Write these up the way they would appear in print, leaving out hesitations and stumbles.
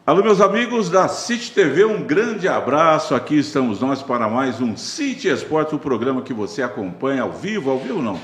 Alô, meus amigos da City TV, um grande abraço. Aqui estamos nós para mais um City Esporte, o programa que você acompanha ao vivo não,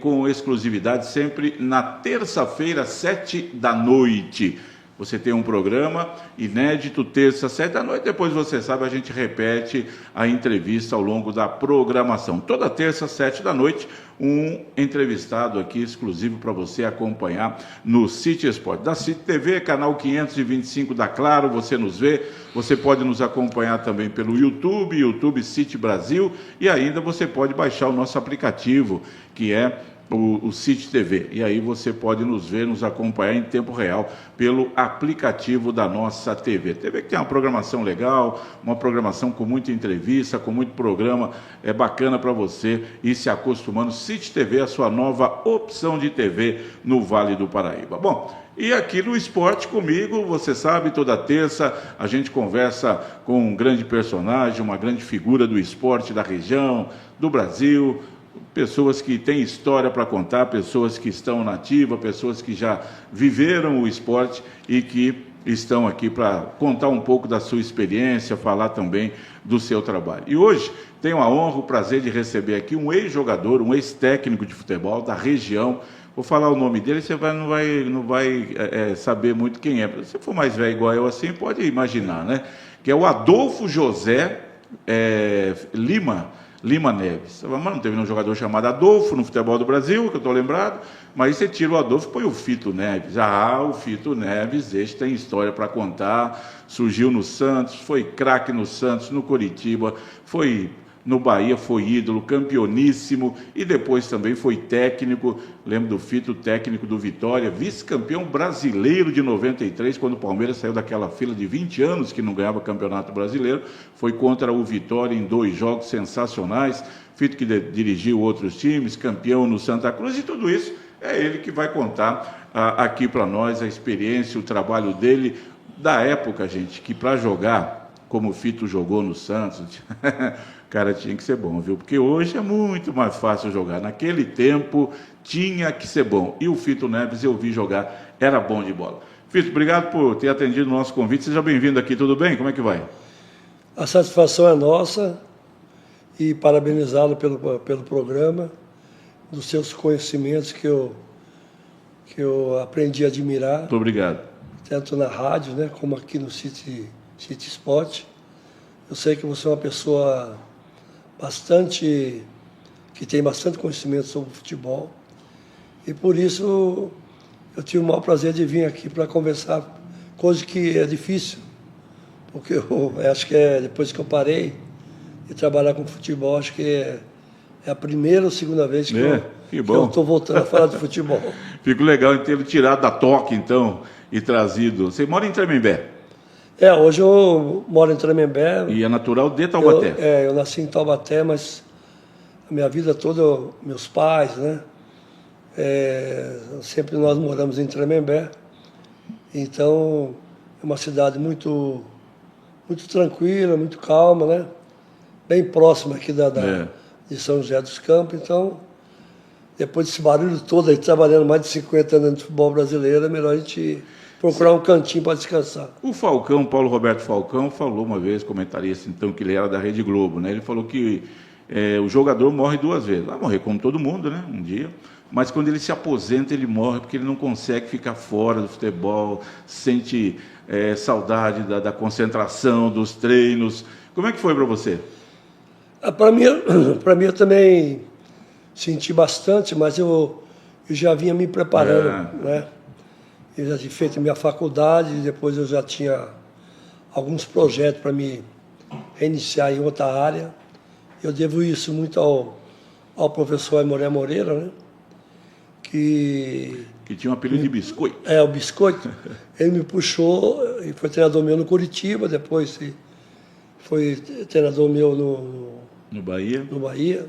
com exclusividade sempre na terça-feira, 7h. Você tem um programa inédito, terça, 7h. Depois você sabe, a gente repete a entrevista ao longo da programação. Toda terça, 7h, um entrevistado aqui exclusivo para você acompanhar no City Esporte. Da City TV, canal 525 da Claro, você nos vê. Você pode nos acompanhar também pelo YouTube City Brasil, e ainda você pode baixar o nosso aplicativo, que é o City TV, e aí você pode nos ver, nos acompanhar em tempo real pelo aplicativo da nossa TV. TV que tem uma programação legal, uma programação com muita entrevista, com muito programa, é bacana para você ir se acostumando. City TV, a sua nova opção de TV no Vale do Paraíba. Bom, e aqui no esporte comigo, você sabe, toda terça a gente conversa com um grande personagem, uma grande figura do esporte da região, do Brasil, pessoas que têm história para contar, pessoas que estão na ativa, pessoas que já viveram o esporte e que estão aqui para contar um pouco da sua experiência, falar também do seu trabalho. E hoje tenho a honra, o prazer de receber aqui um ex-jogador, um ex-técnico de futebol da região. Vou falar o nome dele, você não vai saber muito quem é. Se você for mais velho igual eu assim, pode imaginar, né? Que é o Adolfo José Lima Neves. Mas não teve um jogador chamado Adolfo no futebol do Brasil, que eu estou lembrado, mas você tira o Adolfo e põe o Fito Neves. O Fito Neves, este tem história para contar, surgiu no Santos, foi craque no Santos, no Coritiba, foi no Bahia, foi ídolo, campeoníssimo, e depois também foi técnico. Lembro do Fito, técnico do Vitória, vice-campeão brasileiro de 93, quando o Palmeiras saiu daquela fila de 20 anos que não ganhava campeonato brasileiro, foi contra o Vitória em 2 jogos sensacionais. Fito que dirigiu outros times, campeão no Santa Cruz, e tudo isso é ele que vai contar aqui para nós a experiência, o trabalho dele, da época, gente, que para jogar como o Fito jogou no Santos, cara, tinha que ser bom, viu? Porque hoje é muito mais fácil jogar. Naquele tempo tinha que ser bom. E o Fito Neves, eu vi jogar, era bom de bola. Fito, obrigado por ter atendido o nosso convite. Seja bem-vindo aqui, tudo bem? Como é que vai? A satisfação é nossa e parabenizá-lo pelo programa, dos seus conhecimentos que eu aprendi a admirar. Muito obrigado. Tanto na rádio, né, como aqui no City Sport. Eu sei que você é uma pessoa que tem bastante conhecimento sobre futebol, e por isso eu tive o maior prazer de vir aqui para conversar, coisa que é difícil, porque eu acho que depois que eu parei de trabalhar com futebol, acho que é a primeira ou segunda vez que eu estou voltando a falar de futebol. Fico legal em tê-lo tirado da toca, então, e trazido. Você mora em Tremembé? Hoje eu moro em Tremembé. E é natural de Taubaté? Eu nasci em Taubaté, mas a minha vida toda, meus pais, né? Sempre nós moramos em Tremembé. Então, é uma cidade muito tranquila, muito calma, né? Bem próxima aqui de São José dos Campos. Então, depois desse barulho todo aí, trabalhando mais de 50 anos no futebol brasileiro, é melhor a gente procurar um cantinho para descansar. O Falcão, Paulo Roberto Falcão, falou uma vez, comentarista, então, que ele era da Rede Globo, né? Ele falou que o jogador morre 2 vezes. Vai morrer como todo mundo, né? Um dia. Mas quando ele se aposenta, ele morre porque ele não consegue ficar fora do futebol, sente saudade da concentração, dos treinos. Como é que foi para você? Para mim eu também senti bastante, mas eu já vinha me preparando, né? Eu já tinha feito minha faculdade, depois eu já tinha alguns projetos para me reiniciar em outra área. Eu devo isso muito ao professor Aimoré Moreira, né? Que tinha um apelido de Biscoito. O Biscoito. Ele me puxou e foi treinador meu no Coritiba, depois foi treinador meu no Bahia.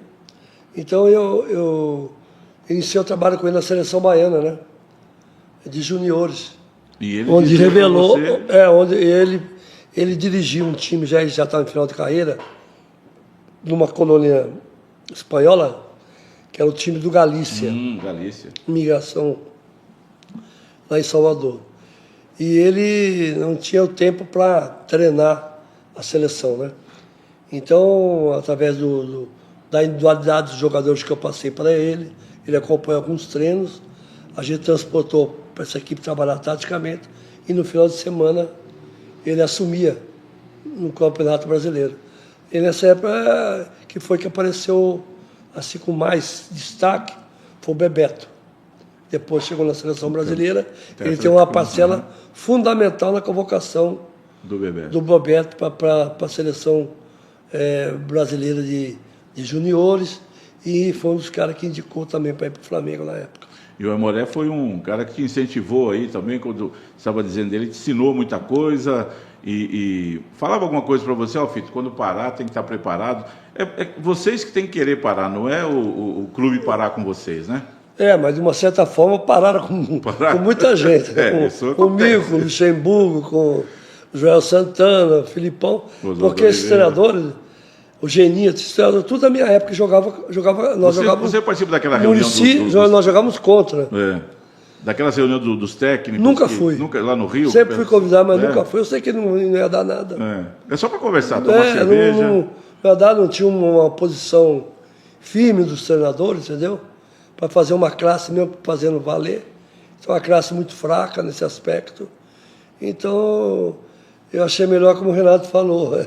Então eu iniciei o trabalho com ele na seleção baiana, né? De juniores. E ele onde revelou, onde ele dirigiu um time, já estava em final de carreira, numa colônia espanhola, que era o time do Galícia. Galícia. Migração lá em Salvador. E ele não tinha o tempo para treinar a seleção, né? Então, através da individualidade dos jogadores que eu passei para ele acompanhou alguns treinos, a gente transportou para essa equipe trabalhar taticamente e no final de semana ele assumia no Campeonato Brasileiro. E nessa época que foi que apareceu assim com mais destaque, foi o Bebeto. Depois chegou na seleção brasileira, ele tem uma parcela fundamental na convocação do Bebeto para a seleção brasileira de juniores, e foi um dos caras que indicou também para ir para o Flamengo na época. E o Aimoré foi um cara que te incentivou aí também, quando estava dizendo dele, te ensinou muita coisa e falava alguma coisa para você, Fito, quando parar tem que estar preparado. É vocês que tem que querer parar, não é o clube parar com vocês, né? Mas de uma certa forma pararam com muita gente. Comigo, com o Luxemburgo, com o Joel Santana, o Filipão, porque esses treinadores, o Geninho, esses treinadores, tudo da minha época nós jogávamos. Você participa daquela reunião? Nós jogávamos contra. Daquela reunião dos técnicos? Nunca fui. Lá no Rio? Sempre fui convidado, mas nunca fui. Eu sei que não ia dar nada. É só para conversar, tomar cerveja. Não tinha uma posição firme dos treinadores, entendeu? Para fazer uma classe mesmo fazendo valer. Então, uma classe muito fraca nesse aspecto. Então, eu achei melhor, como o Renato falou,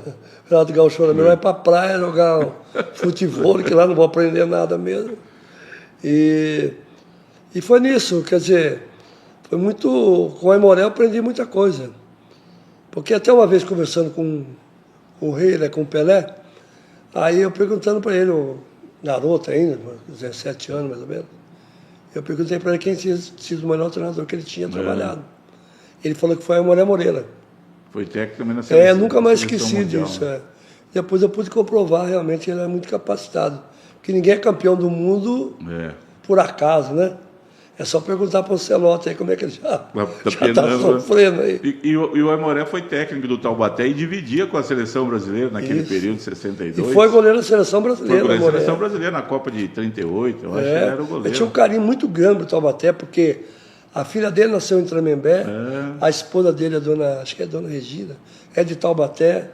Renato Gaúcho falou, melhor ir para a praia jogar futebol, que lá não vou aprender nada mesmo. E foi nisso, quer dizer, foi muito... Com o Aimoré eu aprendi muita coisa. Porque até uma vez conversando com o Rei, né, com o Pelé, aí eu perguntando para ele, garoto ainda, 17 anos mais ou menos, eu perguntei para ele quem tinha sido o melhor treinador que ele tinha trabalhado. Ele falou que foi o Aimoré Moreira. Foi técnico também na seleção. Nunca mais esqueci disso. Depois eu pude comprovar realmente que ele é muito capacitado. Porque ninguém é campeão do mundo por acaso, né? É só perguntar para o Ancelotti aí como é que ele já está sofrendo aí. E o Aimoré foi técnico do Taubaté e dividia com a seleção brasileira naquele período de 62. E foi goleiro da seleção brasileira. Foi goleiro da seleção brasileira na Copa de 38, eu acho que ele era o goleiro. Eu tinha um carinho muito grande pro Taubaté, porque a filha dele nasceu em Tremembé, a esposa dele, acho que é a dona Regina, é de Taubaté,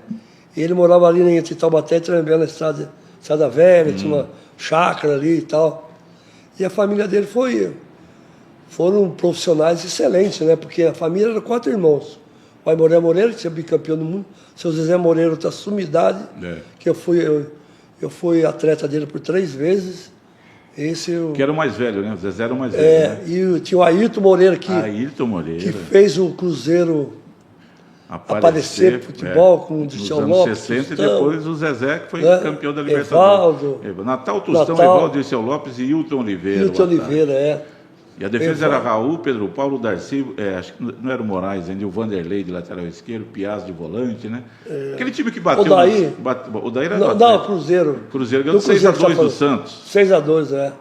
e ele morava ali entre Taubaté e Tremembé, na Estrada Velha, tinha uma chácara ali e tal. E a família dele foram profissionais excelentes, né? Porque a família era 4 irmãos. O Aimoré Moreira, que tinha bicampeão do mundo, seu Zezé Moreira, outra sumidade, que eu fui atleta dele por 3 vezes. Que era o mais velho, né? O Zezé era o mais velho. Né? E tinha o Ayrton Moreira, que fez o Cruzeiro aparecer futebol com o Dirceu Lopes. Nos anos 60 e depois o Zezé, que foi campeão da Libertadores. Natal Tostão, Evaldo, Dirceu Lopes e Hilton Oliveira. E a defesa era Raul, Pedro Paulo, Darcy, acho que não era o Moraes ainda, o Vanderlei de lateral esquerdo, Piazza de volante, né? Aquele time que bateu... O Daí era... Não, o Cruzeiro. Cruzeiro ganhou 6-2 do Santos. 6-2,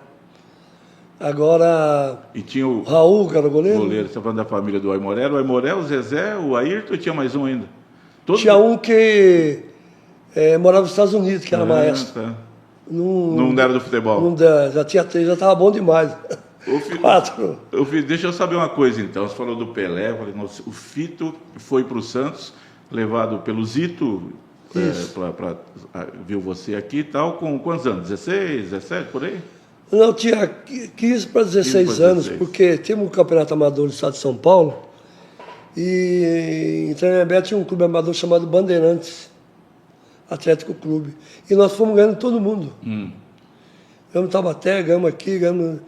Agora... E tinha o... Raul, que era o goleiro. Você está falando da família do Aimoré. O Aimoré, o Zezé, o Ayrton, e tinha mais um ainda. Tinha um que morava nos Estados Unidos, que era maestro. Tá. Não era do futebol? Não era, já tinha 3, já estava bom demais. 4. Deixa eu saber uma coisa, então. Você falou do Pelé, o Fito foi para o Santos, levado pelo Zito, viu você aqui e tal, com quantos anos? 16, 17, por aí? Não, tinha 15 para 16 anos, porque tínhamos um campeonato amador no estado de São Paulo, e em Tremembé tinha um clube amador chamado Bandeirantes, Atlético Clube, e nós fomos ganhando todo mundo. Ganhamos Taubaté, ganhamos aqui, ganhamos...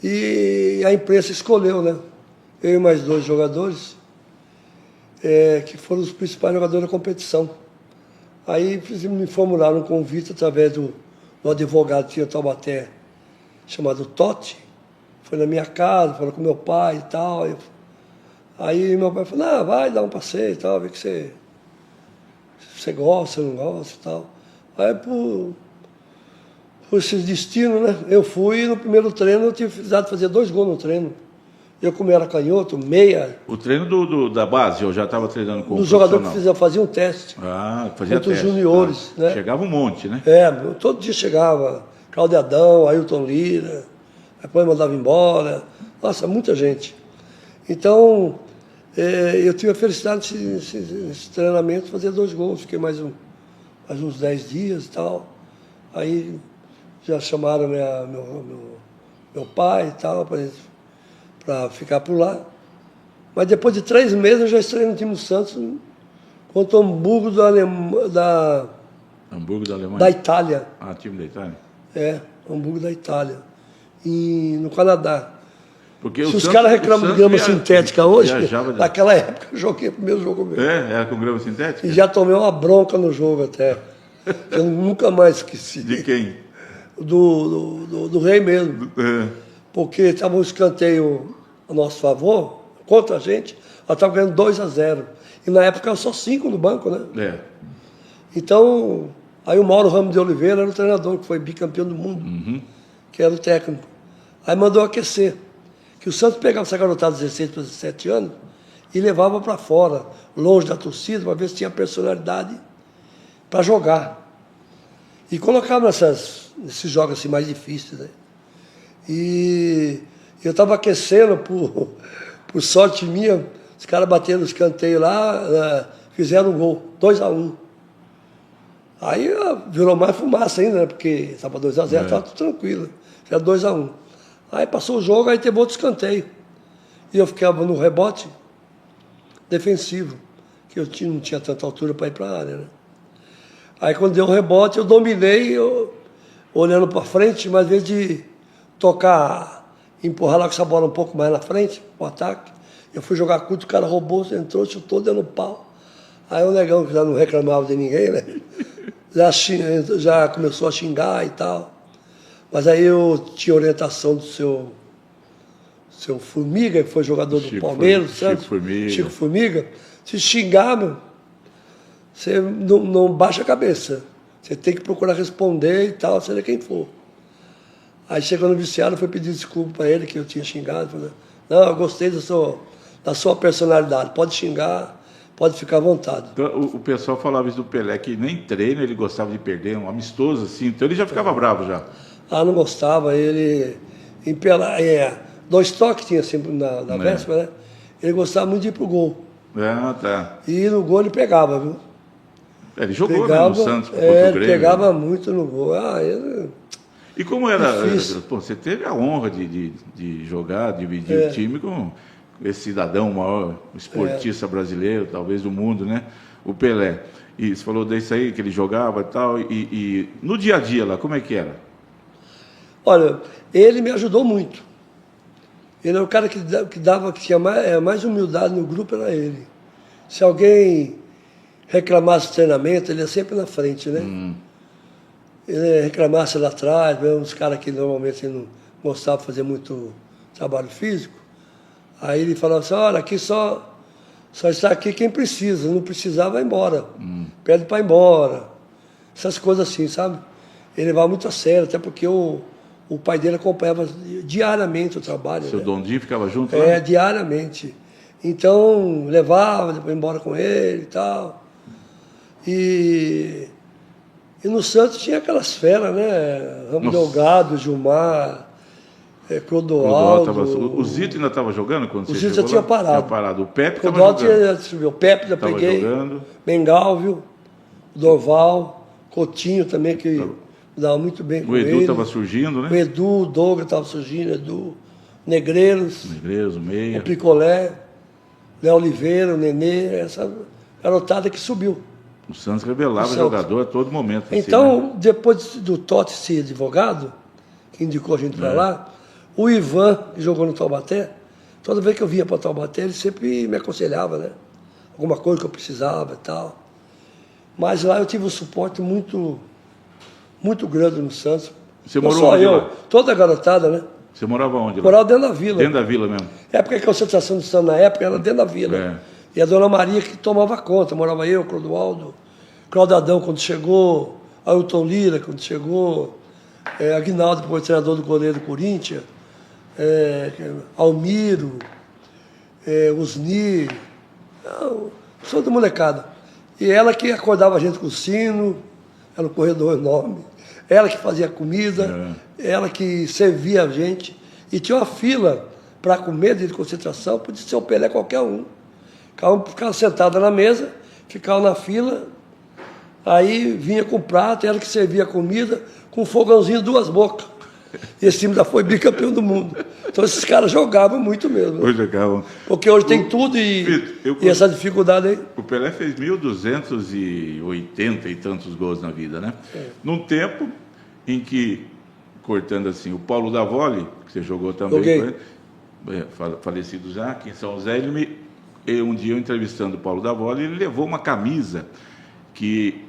E a imprensa escolheu, né? Eu e mais 2 jogadores, que foram os principais jogadores da competição. Aí me formularam um convite através do advogado que tinha Taubaté, chamado Totti. Foi na minha casa, falou com meu pai e tal. Aí meu pai falou, vai dar um passeio e tal, ver que você gosta, não gosta e tal. Aí por esse destino, né? Eu fui e no primeiro treino eu tive precisado fazer 2 gols no treino. Eu, como era canhoto, meia... O treino da base, eu já estava treinando com o jogador que fazia um teste. Fazia contra os juniores, né? Chegava um monte, né? Todo dia chegava. Cláudio Adão, Ailton Lira, depois mandava embora. Nossa, muita gente. Então, eu tive a felicidade nesse treinamento de fazer 2 gols. Fiquei mais uns 10 dias e tal. Aí já chamaram meu pai e tal para ficar por lá. Mas depois de 3 meses eu já estreiei no time do Santos contra o Hamburgo Hamburgo da Alemanha? Da Itália. Ah, time da Itália? Hamburgo da Itália. No Canadá. Porque se os caras reclamam de grama sintética hoje, naquela época eu joguei o primeiro jogo mesmo. Era com grama sintética? E já tomei uma bronca no jogo até. Eu nunca mais esqueci. De quem? Do Rei mesmo. Porque estava um escanteio a nosso favor, contra a gente, ela estava ganhando 2-0. E na época eu só 5 no banco, né? Então, aí o Mauro Ramos de Oliveira era o treinador, que foi bicampeão do mundo, que era o técnico. Aí mandou aquecer, que o Santos pegava essa garotada de 16 para 17 anos e levava para fora, longe da torcida, para ver se tinha personalidade para jogar. E colocava nesses jogos assim mais difíceis, né? E eu estava aquecendo, por sorte minha, os caras bateram no escanteio lá, fizeram um gol, 2-1. Aí virou mais fumaça ainda, né? Porque estava 2-0, estava tudo tranquilo. Era 2-1. Aí passou o jogo, aí teve outro escanteio. E eu ficava no rebote defensivo, que eu não tinha tanta altura para ir para a área, né? Aí quando deu o rebote, eu dominei, olhando para frente, mas às vezes de tocar, empurrar lá com essa bola um pouco mais na frente, o ataque, eu fui jogar curto, o cara roubou, entrou, chutou, deu no pau. Aí o negão, que já não reclamava de ninguém, né? Já começou a xingar e tal. Mas aí eu tinha orientação do seu Formiga, que foi jogador do Palmeiras, Chico Formiga. Se xingar, meu, você não baixa a cabeça. Você tem que procurar responder e tal, seja quem for. Aí chegou no vestiário, foi pedir desculpa para ele, que eu tinha xingado. Falei, não, eu gostei da sua personalidade, pode xingar, pode ficar à vontade. Então, o pessoal falava isso do Pelé, que nem treino ele gostava de perder, um amistoso assim, então ele já ficava bravo já. Não gostava, ele... Em Pelé, 2 toques tinha sempre na véspera, né? Ele gostava muito de ir pro gol. Tá. E no gol ele pegava, viu? Ele jogou, né, no Santos, contra o Grêmio. Ele pegava muito no gol. E como era... Pô, você teve a honra de jogar, dividir o time com esse cidadão maior, esportista brasileiro, talvez do mundo, né? O Pelé. E você falou disso aí, que ele jogava e tal. E no dia a dia lá, como é que era? Olha, ele me ajudou muito. Ele era o cara que tinha mais humildade no grupo, era ele. Se alguém reclamasse do treinamento, ele ia sempre na frente, né? Ele reclamasse lá atrás, uns caras que normalmente não gostavam de fazer muito trabalho físico. Aí ele falava assim, olha, aqui só está aqui quem precisa, não precisar vai embora. Pede para ir embora. Essas coisas assim, sabe? Ele levava muito a sério, até porque o pai dele acompanhava diariamente o trabalho. Seu Dondinho ficava junto? Diariamente. Então, levava, depois ia embora com ele e tal. E no Santos tinha aquelas feras, né? Ramos Delgado, Gilmar, Clodoaldo. O Zito ainda estava jogando quando você chegou? O Zito já tinha parado. O Pepe estava jogando. O Pepe já peguei. Jogando. Mengal, viu? Dorval, Coutinho também, que dava muito bem com ele. O Edu estava surgindo, né? O Edu, o Douglas estava surgindo, Edu. Negreiros, o Meia. O Picolé, Léo Oliveira, o Nenê, essa garotada que subiu. O Santos revelava o jogador a todo momento. Então, assim, né? depois do Totti ser advogado, que indicou a gente para lá, o Ivan, que jogou no Taubaté, toda vez que eu vinha para Taubaté, ele sempre me aconselhava, né? Alguma coisa que eu precisava e tal. Mas lá eu tive um suporte muito grande no Santos. Você morou onde lá? Toda a garotada, né? Você morava onde lá? Morava dentro da vila. Dentro da vila mesmo? Porque a concentração do Santos na época era dentro da vila. E a dona Maria que tomava conta. Morava eu, Clodoaldo, Cláudio Adão quando chegou, Ailton Lira quando chegou, Aguinaldo, depois treinador do goleiro do Corinthians, Almiro, Osni, toda molecada. E ela que acordava a gente com o sino, era um corredor enorme. Ela que fazia comida, ela que servia a gente. E tinha uma fila para comer de concentração, podia ser o Pelé qualquer um. Ficava sentada na mesa, ficava na fila, aí vinha com o prato, ela que servia a comida, com um fogãozinho, 2 bocas. E esse time já foi bicampeão do mundo. Então esses caras jogavam muito mesmo. Hoje jogavam. Porque hoje tem tudo e essa dificuldade aí. O Pelé fez 1.280 e tantos gols na vida, né? Num tempo em que, cortando assim, o Paulo Davoli, que você jogou também com ele, falecido já, aqui em São José, um dia eu entrevistando o Paulo Davoli, ele levou uma camisa que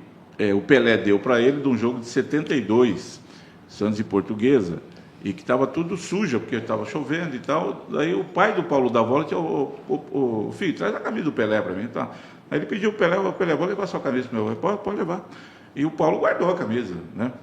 o Pelé deu para ele de um jogo de 72, Santos e Portuguesa, e que estava tudo suja, porque estava chovendo e tal. Daí o pai do Paulo Davoli disse, o filho, traz a camisa do Pelé para mim. Tá? Aí ele pediu o Pelé, vou levar sua camisa para meu pai, pode levar. E o Paulo guardou a camisa, né?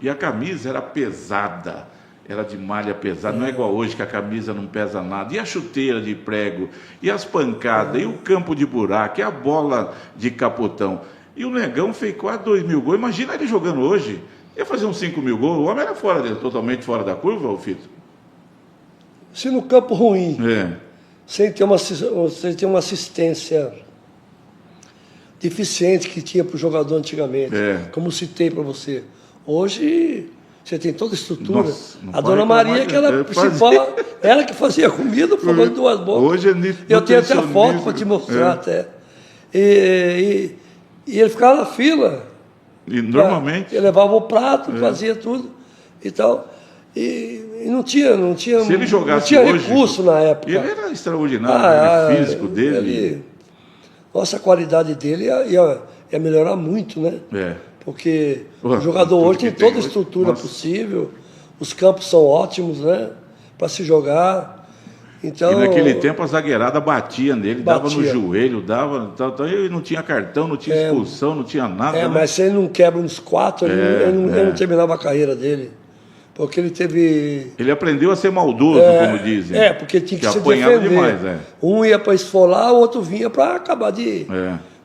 E a camisa era pesada, era de malha pesada, não é igual hoje que a camisa não pesa nada. E a chuteira de prego, e as pancadas, e o campo de buraco, e a bola de capotão. E o Negão fez quase 2.000 gols. Imagina ele jogando hoje. Ia fazer uns 5.000 gols. O homem era totalmente fora da curva, o Fito? Se no campo ruim, sem ter uma assistência deficiente que tinha para o jogador antigamente, como citei para você. Hoje você tem toda a estrutura. Nossa, a Dona Maria, que era a principal, ela que fazia comida, fogão de 2 bocas. Hoje eu tenho até a foto para te mostrar até. E ele ficava na fila. E normalmente? Ele levava o prato, fazia tudo e tal. E não tinha, se ele jogasse não tinha hoje, recurso na época. Ele era extraordinário, o físico dele. Nossa, a qualidade dele ia melhorar muito, né? Porque o jogador hoje tem toda a estrutura possível, os campos são ótimos, né? Para se jogar. Então, e naquele tempo a zagueirada batia nele, dava no joelho, então ele não tinha cartão, não tinha expulsão, não tinha nada. Né? Mas se ele não quebra uns 4, ele não terminava a carreira dele. Porque ele teve... Ele aprendeu a ser maldoso, como dizem. Porque tinha que se defender. Demais, Um ia para esfolar, o outro vinha para acabar de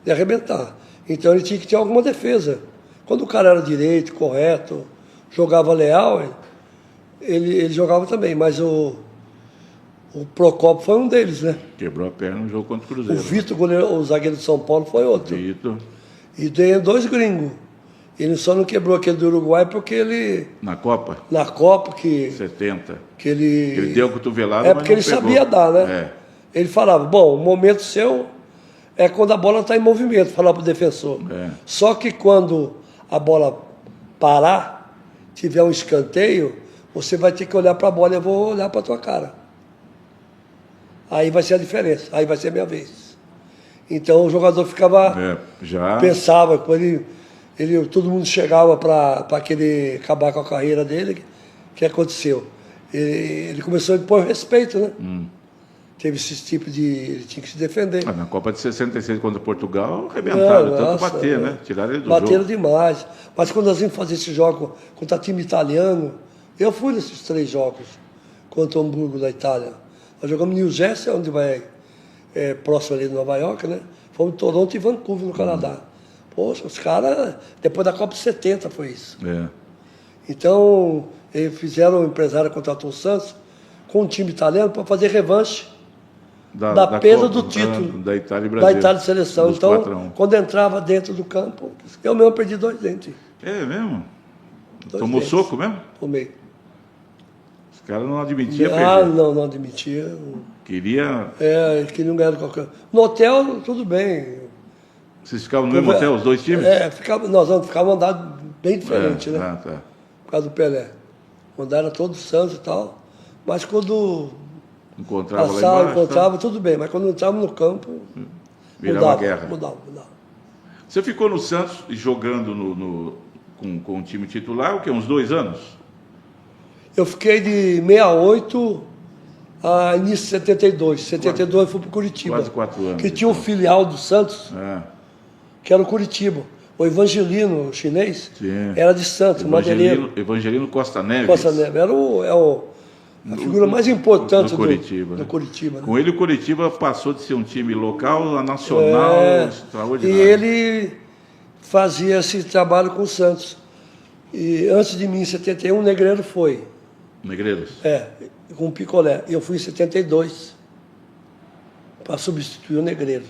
arrebentar. Então ele tinha que ter alguma defesa. Quando o cara era direito, correto, jogava leal, ele jogava também, mas o Procópio foi um deles, né? Quebrou a perna no jogo contra o Cruzeiro. O Vitor, o zagueiro de São Paulo, foi outro. Vitor. E tem 2 gringos. Ele só não quebrou aquele do Uruguai porque ele... Na Copa? Na Copa, que... 70. Que ele deu a cotovelada, porque ele sabia dar, né? Ele falava, bom, o momento seu é quando a bola está em movimento, falar para o defensor. Só que quando a bola parar, tiver um escanteio, você vai ter que olhar para a bola e eu vou olhar para a tua cara. Aí vai ser a diferença, aí vai ser a minha vez. Então o jogador ficava, pensava, quando todo mundo chegava para querer acabar com a carreira dele, o que aconteceu? Ele começou a impor respeito, né? Teve esse tipo de... Ele tinha que se defender. Na Copa de 66 contra Portugal, arrebentaram, tanto bater, né? Tiraram ele do jogo. Bateram demais. Mas quando nós íamos fazer esse jogo contra time italiano, eu fui nesses 3 jogos contra o Hamburgo da Itália. Nós jogamos em New Jersey, onde vai próximo ali de Nova York, né? Fomos em Toronto e Vancouver, no Canadá. Poxa, os caras, depois da Copa de 70 foi isso. Então, eles fizeram, o empresário contratou o Santos com um time italiano para fazer revanche da perda do título da Itália e Brasil. Da Itália de seleção. Então, quando entrava dentro do campo, eu mesmo perdi 2 dentes. É mesmo? Tomou soco mesmo? Tomei. Os caras não admitiam perder. Não admitia. Queria... Eles queriam ganhar de qualquer... No hotel, tudo bem. Vocês ficavam no mesmo hotel, os 2 times? Nós ficávamos andados bem diferente, né? Tá. Por causa do Pelé. Andaram todos Santos e tal. Mas quando encontrava lá embaixo, tudo bem. Mas quando entrávamos no campo, virava guerra. Mudava. Você ficou no Santos jogando com o time titular, o quê? Uns 2 anos? Eu fiquei de 68 a início de 72. 72 eu fui para o Curitiba. Quase 4 anos. Que tinha um filial do Santos, que era o Curitiba. O Evangelino, o chinês, era de Santos, madeireiro. Evangelino Costa Neves. Costa Neves, era a figura mais importante do Curitiba. Do Curitiba, né? Com ele, o Curitiba passou de ser um time local a nacional extraordinário. E ele fazia esse trabalho com o Santos. E antes de mim, em 71, o Negreiro foi. Negreiros? Com o Picolé. Eu fui em 72 para substituir o Negreiro.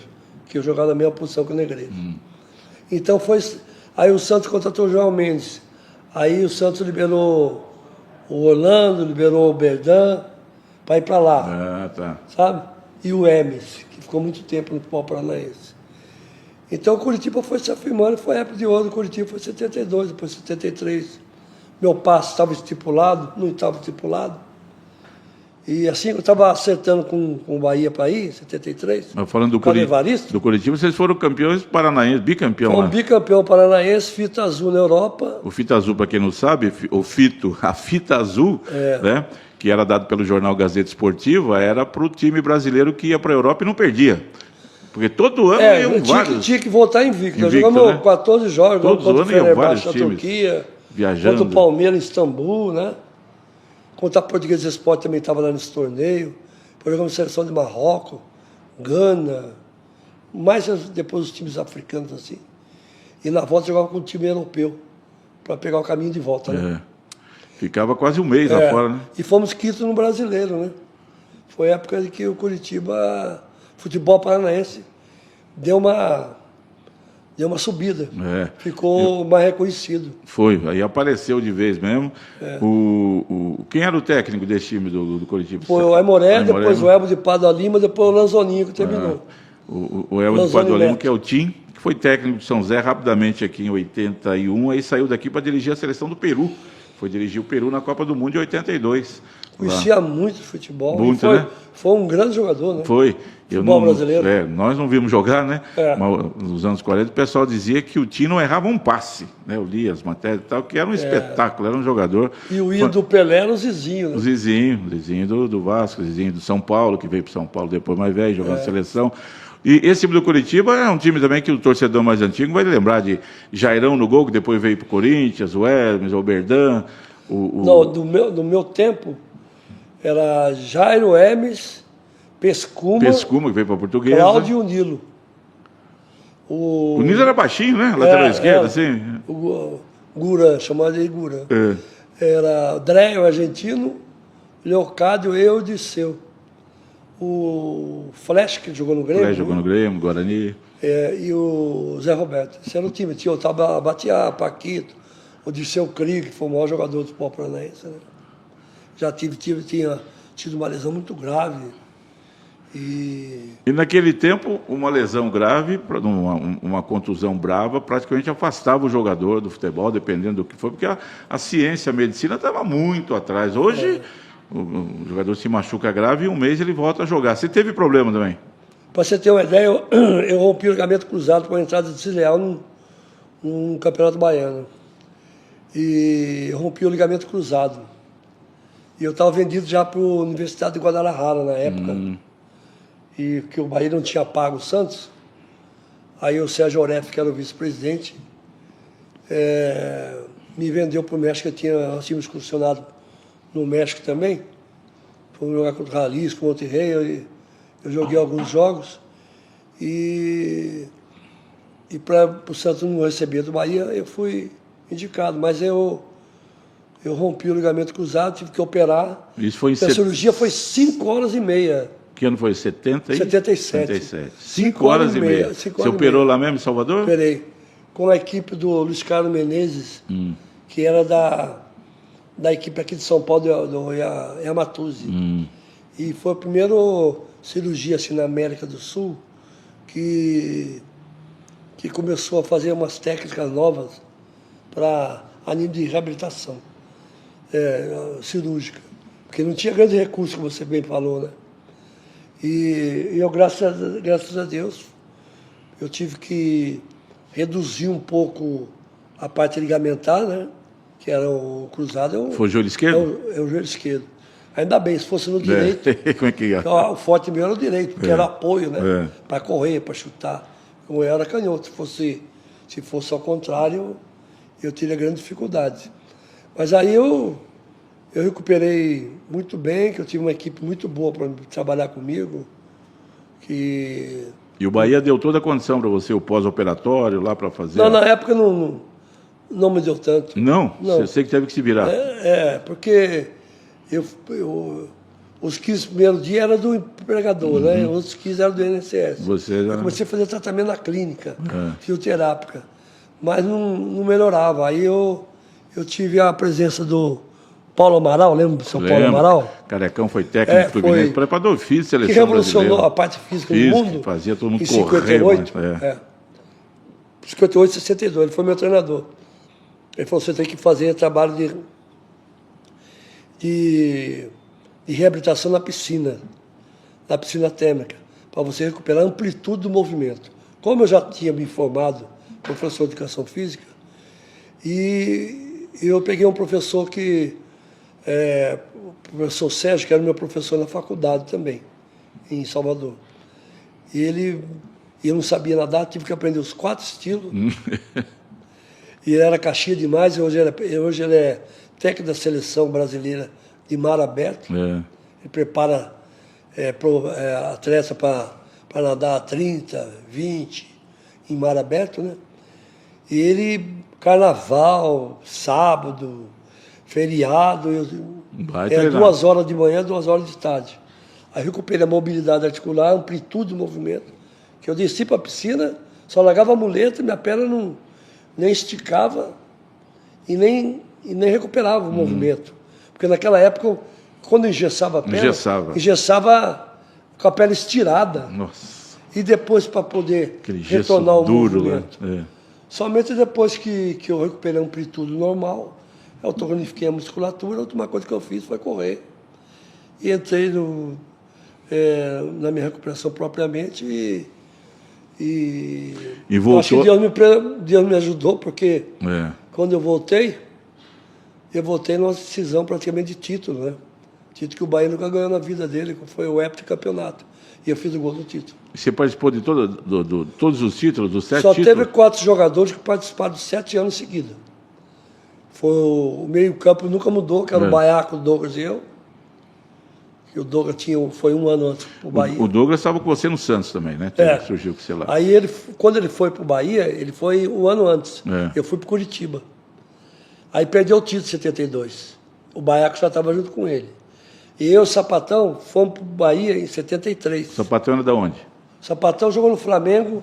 que eu jogava na mesma posição que o Negreiro. Então foi... Aí o Santos contratou o João Mendes. Aí o Santos liberou o Orlando, liberou o Berdan para ir para lá. Ah, tá. Sabe? E o Hermes, que ficou muito tempo no futebol paranaense. Então o Curitiba foi se afirmando, foi a época de ouro. O Curitiba foi 72, depois 73. Meu passe estava estipulado, não estava estipulado. E assim, eu estava acertando com o Bahia para ir, 73. Mas falando do Curitiba, vocês foram campeões paranaenses, bicampeão lá. Bicampeão paranaense, fita azul na Europa. O fita azul, para quem não sabe, a fita azul, né, que era dado pelo jornal Gazeta Esportiva, era para o time brasileiro que ia para a Europa e não perdia. Porque todo ano iam vários. Tinha que voltar invicto. Nós jogamos 14 jogos, todos os anos iam vários times. Turquia, viajando. Contra o Palmeiras em Istambul, né? Contra a Portuguesa Esporte também estava lá nesse torneio. Depois jogamos seleção de Marrocos, Gana, mais depois os times africanos assim. E na volta jogava com o time europeu, para pegar o caminho de volta, né? Ficava quase um mês lá fora, né? E fomos quinto no Brasileiro, né? Foi a época em que o Curitiba, futebol paranaense, deu uma subida. Ficou mais reconhecido. Foi, aí apareceu de vez mesmo. Quem era o técnico desse time do Curitiba? Foi o Aimoré, depois o Elmo de Padua Lima, depois o Lanzoninho que terminou. O Elmo de Padua Lima, que é o Tim, que foi técnico de São José rapidamente aqui em 81, aí saiu daqui para dirigir a seleção do Peru. Foi dirigir o Peru na Copa do Mundo de 82. Conhecia muito de futebol. Muito, foi, né? Foi um grande jogador, né? Foi. Futebol brasileiro. Nós não vimos jogar, né? Mas nos anos 40 o pessoal dizia que o Tim não errava um passe. Né? Eu li as matérias e tal, que era um espetáculo, era um jogador. E o ídolo do Pelé era o Zizinho, né? O Zizinho do Vasco, o Zizinho do São Paulo, que veio para São Paulo depois mais velho, jogando seleção. E esse time do Curitiba é um time também que o torcedor mais antigo vai lembrar de Jairão no gol, que depois veio para o Corinthians, o Hermes, o Berdan. Não, do meu tempo, era Jairo, Hermes, Pescuma, que veio para a Portuguesa. Cláudio e o Nilo. O Nilo era baixinho, né? Lateral esquerdo, assim. O Guran, chamado de Guran. Era Dré, o argentino, Leocádio, eu e Disseu. O Flash, que jogou no Grêmio. Flash jogou no Grêmio, Guarani. E o Zé Roberto. Esse era o time. Tinha o Batiá, Paquito, o Disseu Krieg, que foi o maior jogador do futebol paranaense, né? Já tinha tido uma lesão muito grave. E naquele tempo, uma lesão grave, uma contusão brava, praticamente afastava o jogador do futebol, dependendo do que for, porque a ciência, a medicina estava muito atrás. Hoje, o jogador se machuca grave e um mês ele volta a jogar. Você teve problema também? Para você ter uma ideia, eu rompi o ligamento cruzado com a entrada desleal num campeonato baiano. E eu rompi o ligamento cruzado. E eu estava vendido já para a Universidade de Guadalajara na época. E que o Bahia não tinha pago o Santos. Aí o Sérgio Oref, que era o vice-presidente, me vendeu para o México. Nós tínhamos excursionado no México também. Fomos jogar contra o Jalisco, Monterrey. Eu joguei alguns jogos. E para o Santos não receber do Bahia, eu fui indicado. Mas eu rompi o ligamento cruzado, tive que operar. Isso foi a cirurgia foi 5 horas e meia. Que ano foi? 77. 5 horas e meia. Você operou lá mesmo em Salvador? Operei. Com a equipe do Luiz Carlos Menezes, que era da equipe aqui de São Paulo, do Yamatuzzi. E foi a primeira cirurgia assim, na América do Sul que começou a fazer umas técnicas novas para a nível de reabilitação cirúrgica. Porque não tinha grande recurso, como você bem falou, né? E eu, graças a Deus, eu tive que reduzir um pouco a parte ligamentar, né? Que era o cruzado. Foi o joelho esquerdo? É o joelho esquerdo. Ainda bem, se fosse no direito. Como é que é? O forte meu era o direito, porque era apoio, né? Para correr, para chutar. Como eu era canhoto. Se fosse ao contrário, eu teria grande dificuldade. Mas aí eu recuperei muito bem, que eu tive uma equipe muito boa para trabalhar comigo. E o Bahia deu toda a condição para você, o pós-operatório lá para fazer? Não, na época não me deu tanto. Não? Você que teve que se virar? Porque eu Os 15 primeiros dias era do empregador, né? Os outros 15 eram do INSS. Você já... Eu comecei a fazer tratamento na clínica, fioterápica, mas não melhorava. Aí eu tive a presença do Paulo Amaral, lembra do seu Paulo Amaral? Carecão foi técnico do Fluminense, preparador físico, seleção que revolucionou brasileira. A parte física do mundo. Fazia todo mundo em correr. 58, 58, 62, ele foi meu treinador. Ele falou, você tem que fazer trabalho de reabilitação na piscina térmica, para você recuperar a amplitude do movimento. Como eu já tinha me formado, professor de educação física, e eu peguei um professor o professor Sérgio, que era meu professor na faculdade também, em Salvador. E eu não sabia nadar, tive que aprender os 4 estilos. E ele era caixinha demais, e hoje ele é técnico da seleção brasileira de mar aberto. Ele prepara atleta para nadar 30, 20 em mar aberto, né? E ele, carnaval, sábado, feriado, 2 horas de manhã, 2 horas de tarde. Aí recuperei a mobilidade articular, a amplitude do movimento, que eu desci para a piscina, só largava a muleta, minha perna nem esticava e nem recuperava o movimento. Porque naquela época, quando engessava a perna, engessava com a perna estirada. Nossa. E depois, para poder retornar o movimento. Né? Somente depois que eu recuperei a amplitude normal, eu tonifiquei a musculatura, a última coisa que eu fiz foi correr. E entrei na minha recuperação propriamente e voltou... acho que Deus me ajudou, porque quando eu voltei numa decisão praticamente de título, né? Título que o Bahia nunca ganhou na vida dele, que foi o heptacampeonato. E eu fiz o gol do título. E você participou de todos os títulos, dos 7 títulos? Só teve 4 jogadores que participaram de 7 anos seguidos. Foi o meio-campo nunca mudou, que era o Baiaco, o Douglas e eu. E o Douglas foi 1 ano antes para o Bahia. O Douglas estava com você no Santos também, né? Surgiu com você lá. Aí quando ele foi para o Bahia, ele foi 1 ano antes. Eu fui para Curitiba. Aí perdeu o título em 72. O Baiaco já estava junto com ele. E eu e o Sapatão fomos para o Bahia em 73. O Sapatão era de onde? O Sapatão jogou no Flamengo,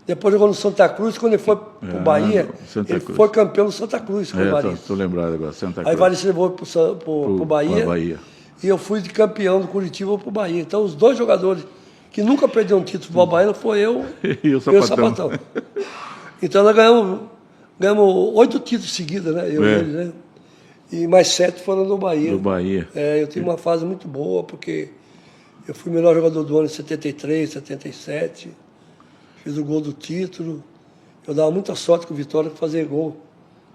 depois jogou no Santa Cruz. Quando ele foi para o Bahia, ele foi campeão no Santa Cruz com o Varice. Estou lembrado agora, Santa Cruz. Aí o Varice levou para o Bahia. E eu fui de campeão do Curitiba para o Bahia. Então, os 2 jogadores que nunca perderam um título para o Bahia foi eu e o Sapatão. Então, nós ganhamos 8 títulos seguidos, né? Eu e ele, né? E mais 7 foram do Bahia. Do Bahia. Eu tive uma fase muito boa, porque eu fui o melhor jogador do ano em 73, 77. Fiz o gol do título. Eu dava muita sorte com o Vitória para fazer gol,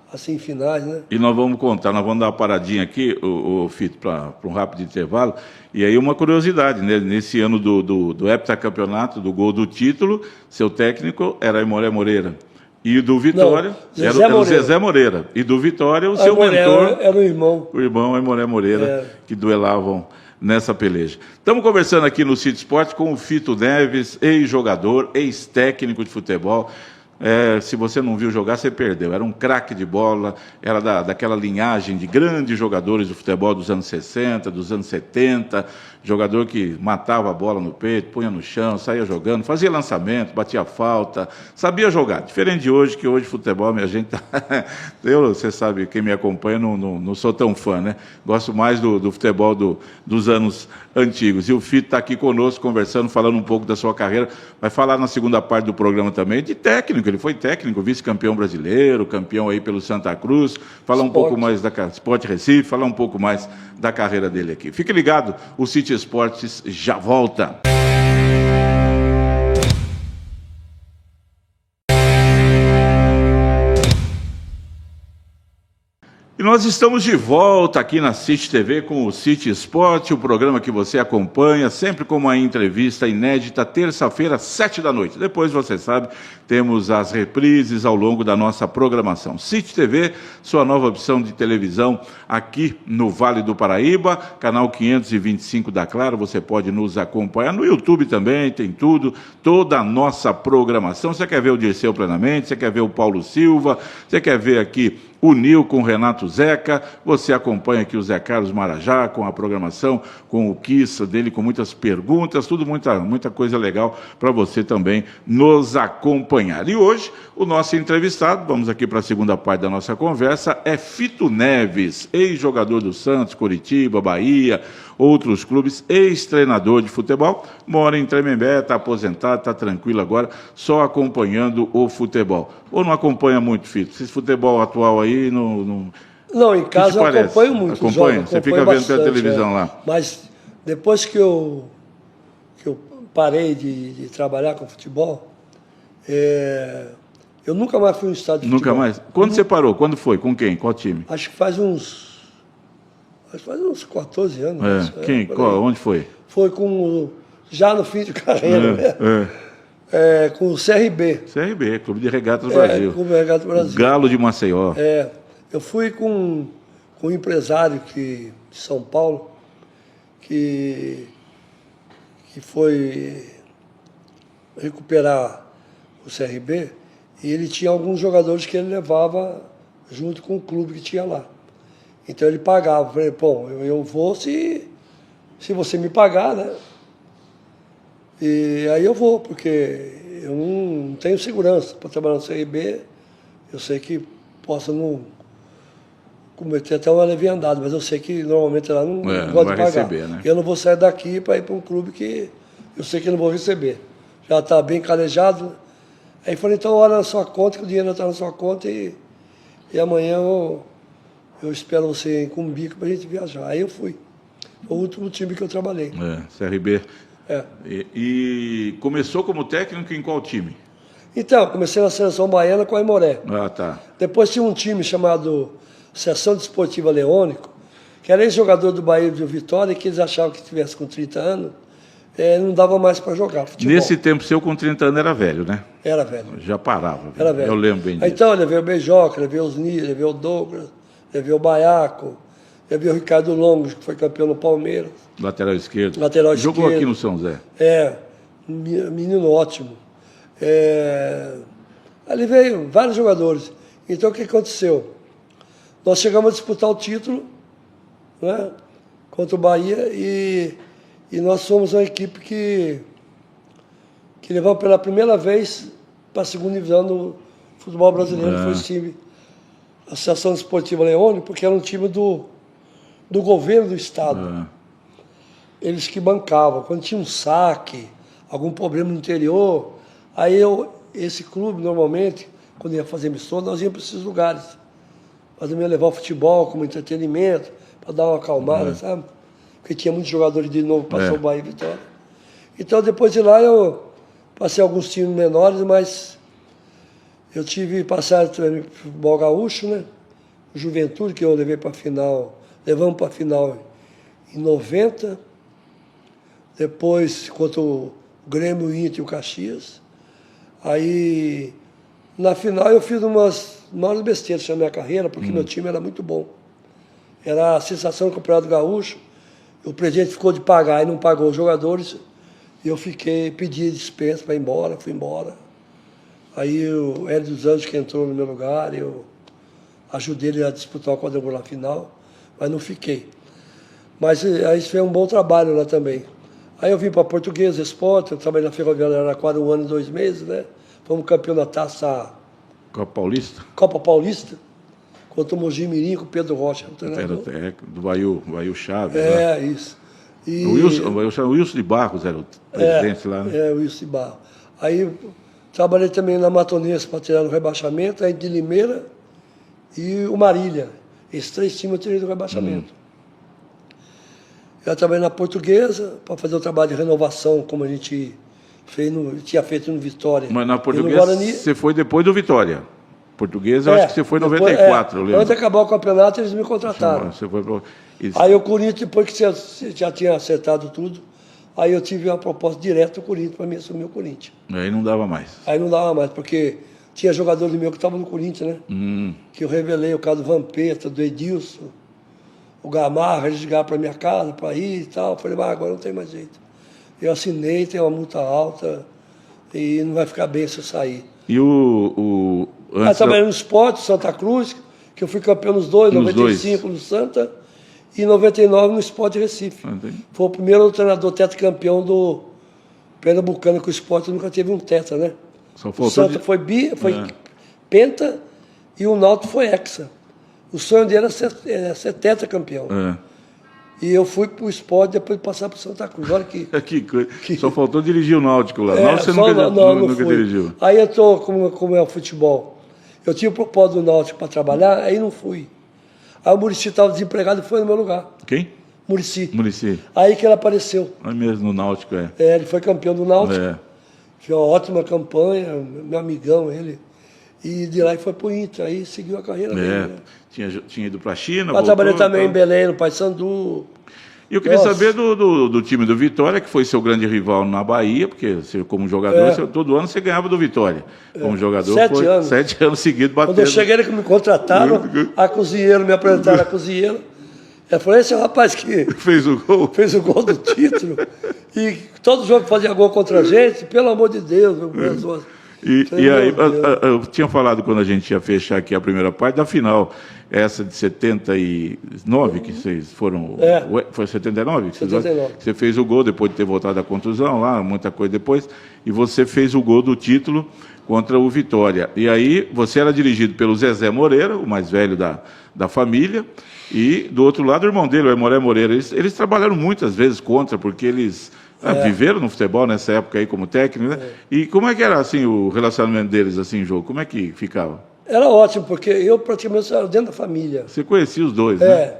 assim, em finais, né? E nós vamos contar, nós vamos dar uma paradinha aqui, o Fito, para um rápido intervalo. E aí uma curiosidade, né? Nesse ano do heptacampeonato, do gol do título, seu técnico era Aimoré Moreira. E do Vitória, era o Zezé Moreira. E do Vitória, o seu mentor... Era o irmão. O irmão Aimoré Moreira, que duelavam nessa peleja. Estamos conversando aqui no City Sport com o Fito Neves, ex-jogador, ex-técnico de futebol. Se você não viu jogar, você perdeu. Era um craque de bola, era daquela linhagem de grandes jogadores do futebol dos anos 60, dos anos 70, jogador que matava a bola no peito, punha no chão, saía jogando, fazia lançamento, batia falta, sabia jogar. Diferente de hoje, que hoje futebol, minha gente... você sabe, quem me acompanha, não sou tão fã, né? Gosto mais do futebol dos anos antigos. E o Fito está aqui conosco, conversando, falando um pouco da sua carreira. Vai falar na segunda parte do programa também de técnico. Ele foi técnico, vice-campeão brasileiro, campeão aí pelo Santa Cruz. Falar um pouco mais da Sport Recife, falar um pouco mais da carreira dele aqui. Fique ligado, o City Esportes já volta. E nós estamos de volta aqui na City TV com o City Sport, o programa que você acompanha, sempre com uma entrevista inédita, terça-feira, 7 da noite. Depois, você sabe, temos as reprises ao longo da nossa programação. City TV, sua nova opção de televisão aqui no Vale do Paraíba, canal 525 da Claro, você pode nos acompanhar no YouTube também, tem tudo, toda a nossa programação. Você quer ver o Dirceu Plenamente, você quer ver o Paulo Silva, você quer ver aqui uniu com o Renato Zeca. Você acompanha aqui o Zé Carlos Marajá com a programação, com o quiz dele, com muitas perguntas, tudo muita coisa legal para você também nos acompanhar. E hoje, o nosso entrevistado, vamos aqui para a segunda parte da nossa conversa, é Fito Neves, ex-jogador do Santos, Coritiba, Bahia, outros clubes, ex-treinador de futebol, mora em Tremembé, está aposentado, está tranquilo agora, só acompanhando o futebol. Ou não acompanha muito, Fito? Esse futebol atual aí Não, em casa eu acompanho muito. Acompanha? Você fica vendo pela televisão lá. Mas depois que eu parei de trabalhar com futebol, eu nunca mais fui no estádio de futebol. Nunca mais? Quando você parou? Quando foi? Com quem? Qual time? Acho que faz uns 14 anos. Quem? Onde foi? Foi já no fim de carreira, com o CRB. CRB, Clube de Regatas do Brasil. Clube de Regatas do Brasil. O Galo de Maceió. Eu fui com um empresário de São Paulo que foi recuperar o CRB e ele tinha alguns jogadores que ele levava junto com o clube que tinha lá. Então ele pagava. Eu falei, bom, eu vou se você me pagar, né? E aí eu vou, porque eu não tenho segurança para trabalhar no CRB. Eu sei que posso não cometer até uma leviandade, mas eu sei que normalmente ela não gosta de pagar. Receber, né? Eu não vou sair daqui para ir para um clube que eu sei que eu não vou receber. Já está bem calejado. Aí falei, então olha na sua conta, que o dinheiro está na sua conta e amanhã eu espero você com um bico para a gente viajar. Aí eu fui. Foi o último time que eu trabalhei. CRB. E começou como técnico em qual time? Então, comecei na Seleção Baiana com a Aimoré. Tá. Depois tinha um time chamado Seção Desportiva Leônico, que era ex-jogador do Bahia de Vitória, e que eles achavam que tivesse com 30 anos, não dava mais para jogar futebol. Nesse tempo seu, com 30 anos, era velho, né? Era velho. Já parava. Era velho. Eu lembro bem disso. Então, eu levei o Beijoca, levei o Osni, levei o Douglas, levei o Baiaco, levei o Ricardo Longos, que foi campeão no Palmeiras. Lateral esquerdo. Jogou aqui no São Zé. Menino ótimo. Ali veio vários jogadores. Então, o que aconteceu? Nós chegamos a disputar o título, né, contra o Bahia e nós fomos uma equipe que levamos pela primeira vez para a segunda divisão do futebol brasileiro. Foi esse time, a Associação Desportiva Leônico, porque era um time do governo do estado. Eles que bancavam. Quando tinha um saque, algum problema no interior, aí esse clube, normalmente, quando ia fazer missão, nós íamos para esses lugares. Nós íamos levar o futebol como entretenimento, para dar uma acalmada, sabe? Porque tinha muitos jogadores de novo, passou o Bahia e Vitória. Então, depois de lá, eu passei alguns times menores, mas eu tive passagem também para o futebol gaúcho, né? Juventude, que eu levei para a final, levamos para a final em 90. Depois, contra o Grêmio, o Inter e o Caxias. Aí, na final, eu fiz umas maiores besteiras na minha carreira, porque meu time era muito bom. Era a sensação do Campeonato Gaúcho. O presidente ficou de pagar e não pagou os jogadores. E eu pedi dispensa para ir embora, fui embora. Aí o Hélio dos Anjos que entrou no meu lugar, eu ajudei ele a disputar o quadrangular final, mas não fiquei. Mas aí foi um bom trabalho lá também. Aí eu vim para Portuguesa Esporte, eu trabalhei na Ferroviária Araraquara 1 ano e 2 meses, né? Fomos campeão da taça... Copa Paulista? Copa Paulista, contra o Mogi Mirim com o Pedro Rocha. Do Baio Chaves. Isso. E... O Wilson de Barros era o presidente lá, né? O Wilson de Barros. Aí trabalhei também na Matonense para tirar o rebaixamento, aí de Limeira e o Marília. Esses 3 times eu tirei do rebaixamento. Eu trabalhei na Portuguesa para fazer o trabalho de renovação, como a gente tinha feito no Vitória. Mas na Portuguesa você foi depois do Vitória. Portuguesa, eu acho que você foi em 94, eu lembro. Antes de acabar o campeonato, eles me contrataram. Você foi pro... Aí o Corinthians, depois que você já tinha acertado tudo, aí eu tive uma proposta direta do Corinthians para me assumir o Corinthians. Aí não dava mais. Aí não dava mais, porque tinha jogador meu que estava no Corinthians, né? Que eu revelei, o caso do Vampeta, do Edilson, o Gamarra, eles ligaram para minha casa para ir e tal. Eu falei, mas agora não tem mais jeito. Eu assinei, tem uma multa alta e não vai ficar bem se eu sair. E Aí trabalhei no Esporte, Santa Cruz, que eu fui campeão nos dois, 95 no Santa e 99 no Sport Recife. Foi o primeiro treinador tetracampeão do Pernambucano, que o Sport nunca teve um tetra, né? O Santa foi penta e o Náutico foi hexa. O sonho dele era ser tetracampeão. E eu fui pro Sport depois de passar pro Santa Cruz. Olha que... Só faltou dirigir o Náutico lá. Náutico você nunca dirigiu. Aí eu tô, como é o futebol, eu tinha o propósito do Náutico para trabalhar, aí não fui. Aí o Muricy estava desempregado e foi no meu lugar. Quem? Muricy. Aí que ele apareceu. Aí mesmo no Náutico, ele foi campeão do Náutico. Fez uma ótima campanha, meu amigão, ele. E de lá ele foi pro Inter, aí seguiu a carreira dele. Né? Tinha ido para a China. Eu trabalhei também em Belém, no Paysandu. E eu queria saber do time do Vitória, que foi seu grande rival na Bahia, porque você, como jogador, todo ano você ganhava do Vitória. Como jogador, 7 anos. 7 anos seguidos batendo. Quando eu cheguei, ele que me contrataram, a cozinheiro, me apresentaram a cozinheiro. Eu falei, esse é o rapaz que fez o gol do título. E todo jogo que fazia gol contra a gente, pelo amor de Deus, meu Deus. E aí, eu tinha falado quando a gente ia fechar aqui a primeira parte da final, essa de 79, que vocês foram. Foi 79? 79. Você fez o gol depois de ter voltado da contusão lá, muita coisa depois, e você fez o gol do título contra o Vitória. E aí, você era dirigido pelo Zezé Moreira, o mais velho da família, e do outro lado o irmão dele, o Emoré Moreira. Eles trabalharam muitas vezes contra, porque eles. Viveram no futebol nessa época aí como técnico, né? E como é que era assim o relacionamento deles assim, jogo? Como é que ficava? Era ótimo, porque eu praticamente era dentro da família. Você conhecia os dois, né?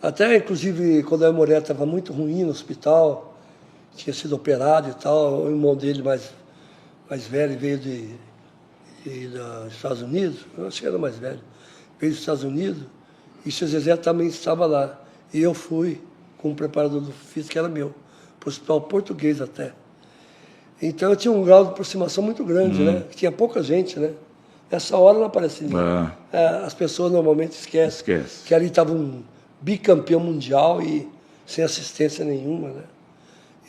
Até inclusive quando o Emoré estava muito ruim no hospital, tinha sido operado e tal, o irmão dele mais velho veio dos Estados Unidos, eu acho que era mais velho, veio dos Estados Unidos, e o seu Zezé também estava lá. E eu fui com um preparador físico que era meu, para o hospital português até. Então eu tinha um grau de aproximação muito grande, né? Tinha pouca gente, né? Nessa hora não aparecia ninguém. As pessoas normalmente esquecem que ali estava um bicampeão mundial e sem assistência nenhuma, né?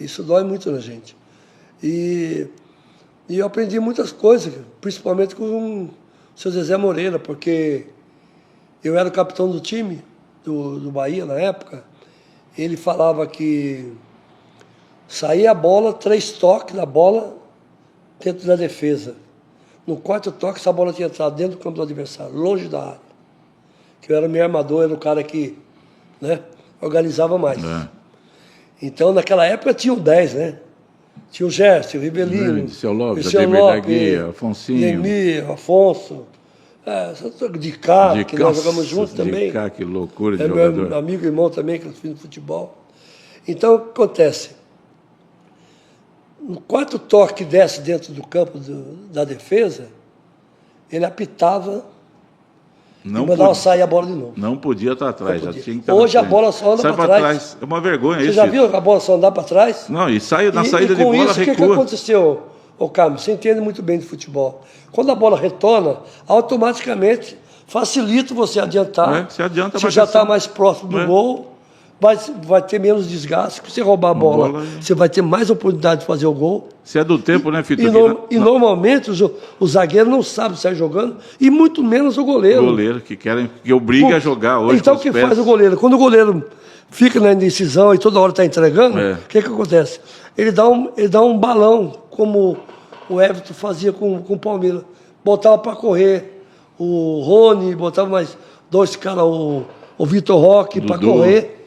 Isso dói muito na gente. E eu aprendi muitas coisas, principalmente com o seu Zezé Moreira, porque eu era o capitão do time do Bahia na época. Ele falava que saía a bola, 3 toques da bola dentro da defesa. No 4º toque, essa bola tinha entrado dentro do campo do adversário, longe da área. Que eu era meu armador, era o cara que, né, organizava mais. Então, naquela época, tinha o 10, né? Tinha o Gerson, o Ribelino, o Seu Lopes, Afonsinho. Nemir, Afonso, de cá, que nós jogamos juntos também. De cá, que loucura de jogador. Meu amigo e irmão também, que eu fiz no futebol. Então, o que acontece? No 4º toque que desce dentro do campo da defesa, ele apitava e mandava sair a bola de novo. Não podia estar atrás, já tinha que estar. Hoje a bola só anda para trás. É uma vergonha isso. Você já viu a bola só andar para trás? Não, e na saída de bola recua. O que aconteceu, Carlos? Você entende muito bem de futebol. Quando a bola retorna, automaticamente facilita você adiantar. Você adianta mais. Você já está mais próximo do gol. Vai ter menos desgaste. Se você roubar a bola, você vai ter mais oportunidade de fazer o gol. Se é do tempo, né, Fito? E normalmente o zagueiro não sabe sair jogando, e muito menos o goleiro. O goleiro, que obriga a jogar hoje. Então, o que faz o goleiro? Quando o goleiro fica na indecisão e toda hora está entregando, o que acontece? Ele dá um balão, como o Everton fazia com o Palmeiras. Botava para correr o Rony, botava mais 2 caras, o Vitor Roque, para correr.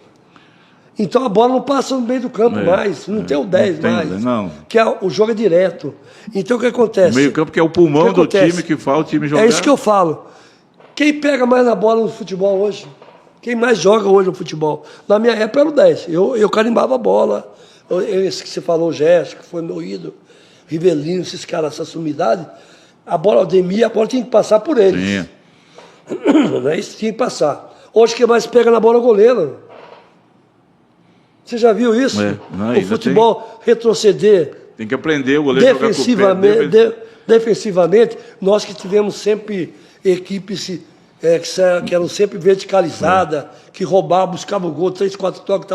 Então a bola não passa no meio do campo mais, não tem o 10 mais. Não. Que o jogo é direto. Então o que acontece? O meio campo que é o pulmão do time, que faz o time jogar. É isso que eu falo. Quem pega mais na bola no futebol hoje? Quem mais joga hoje no futebol? Na minha época era o 10. Eu carimbava a bola. Esse que você falou, o Gerson, que foi meu ídolo, Rivelino, esses caras, essa sumidade. A bola, a bola tinha que passar por eles. Isso tinha que passar. Hoje quem mais pega na bola é o goleiro. Você já viu isso? O futebol retroceder. Tem que aprender o goleiro defensivamente, nós que tivemos sempre equipes que eram sempre verticalizadas, que roubavam, buscavam o gol, 3, 4 toques,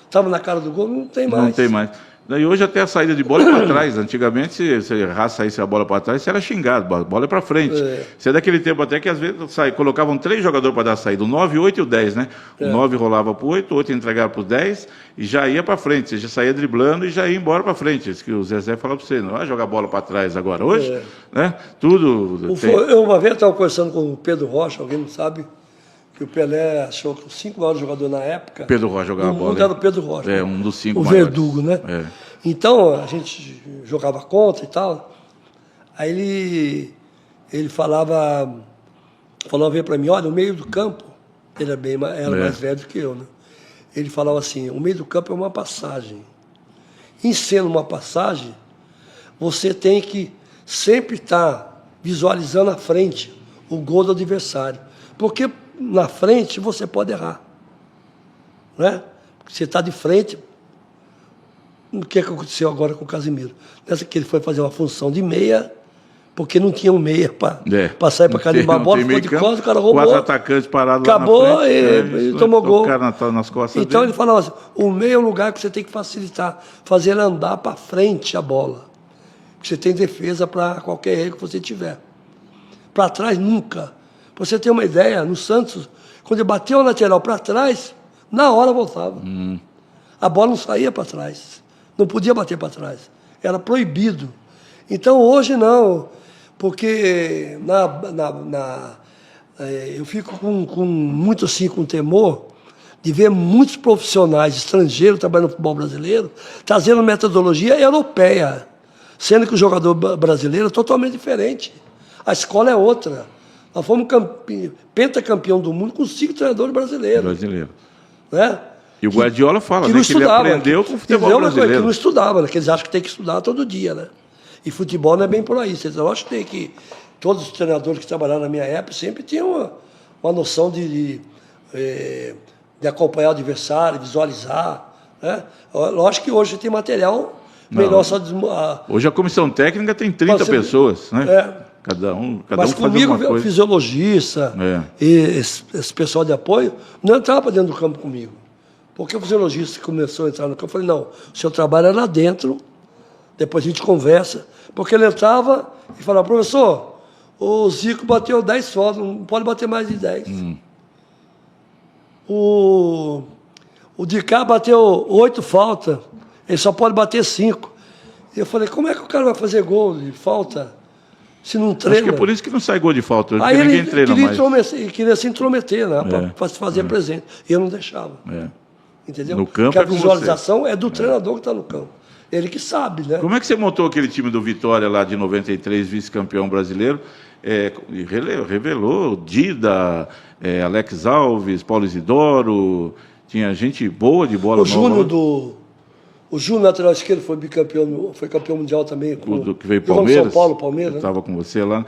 estava na cara do gol, não tem mais. Não tem mais. Daí hoje até a saída de bola é para trás. Antigamente, se você errasse, saísse a bola para trás, você era xingado. A bola é para frente. Você é daquele tempo até que às vezes colocavam 3 jogadores para dar a saída, o 9, o 8 e o 10, né? O 9 rolava para o 8, o 8 entregava para o 10 e já ia para frente. Você já saía driblando e já ia embora para frente. Isso que o Zezé falou para você, não vai jogar bola para trás agora. Hoje, né? Tudo... Eu uma vez estava conversando com o Pedro Rocha, alguém não sabe, que o Pelé achou que os 5 maiores jogadores na época... Pedro Rocha jogava bola. Era o Pedro Rocha. É, um dos 5 o maiores. Verdugo, né? Então, a gente jogava contra e tal. Aí ele falava para mim, olha, o meio do campo, ele era mais velho do que eu, né? Ele falava assim, o meio do campo é uma passagem. Em sendo uma passagem, você tem que sempre estar visualizando à frente o gol do adversário. Porque na frente você pode errar. Né? Você está de frente. O que aconteceu agora com o Casimiro? Nessa que ele foi fazer uma função de meia, porque não tinha um meia para sair para carimbar a bola, ficou de costas, o cara roubou. 4 atacantes parados acabou lá na frente. E tomou gol. Nas costas então dele. ele falava assim, o meio é o lugar que você tem que facilitar, fazer ele andar para frente a bola. Você tem defesa para qualquer erro que você tiver. Para trás, nunca. Para você ter uma ideia, no Santos, quando ele bateu a lateral para trás, na hora voltava. A bola não saía para trás. Não podia bater para trás. Era proibido. Então, hoje não. Porque eu fico muito assim, com temor de ver muitos profissionais estrangeiros trabalhando no futebol brasileiro trazendo metodologia europeia, sendo que o jogador brasileiro é totalmente diferente. A escola é outra. Nós fomos pentacampeão do mundo com 5 treinadores brasileiros. Né? E o Guardiola fala que, né, que ele aprendeu com o futebol brasileiro. Que não estudava, né? Que eles acham que tem que estudar todo dia, né? E futebol não é bem por aí. Eu acho que tem que... Todos os treinadores que trabalharam na minha época sempre tinham uma noção de acompanhar o adversário, visualizar, né? Lógico que hoje tem material melhor só... Hoje a comissão técnica tem 30 pessoas, né? Cada um faz uma coisa. O fisiologista e esse pessoal de apoio não entrava dentro do campo comigo. Porque o fisiologista começou a entrar no campo, eu falei, não, o seu trabalho é lá dentro, depois a gente conversa. Porque ele entrava e falava, professor, o Zico bateu 10 faltas, não pode bater mais de 10. O Dicá bateu 8 faltas, ele só pode bater 5. Eu falei, como é que o cara vai fazer gol de falta se não treina? Acho que é por isso que não sai gol de falta, porque aí ninguém treina mais. Queria se intrometer, né, para se fazer presente. E eu não deixava. Entendeu? No campo porque a visualização é do treinador que está no campo. Ele que sabe, né? Como é que você montou aquele time do Vitória lá de 93, vice-campeão brasileiro? Revelou Dida, Alex Alves, Paulo Isidoro, tinha gente boa de bola. O Júnior, lateral esquerdo, foi bicampeão, foi campeão mundial também. Que veio Palmeiras. São Paulo, Palmeiras. Estava com você lá.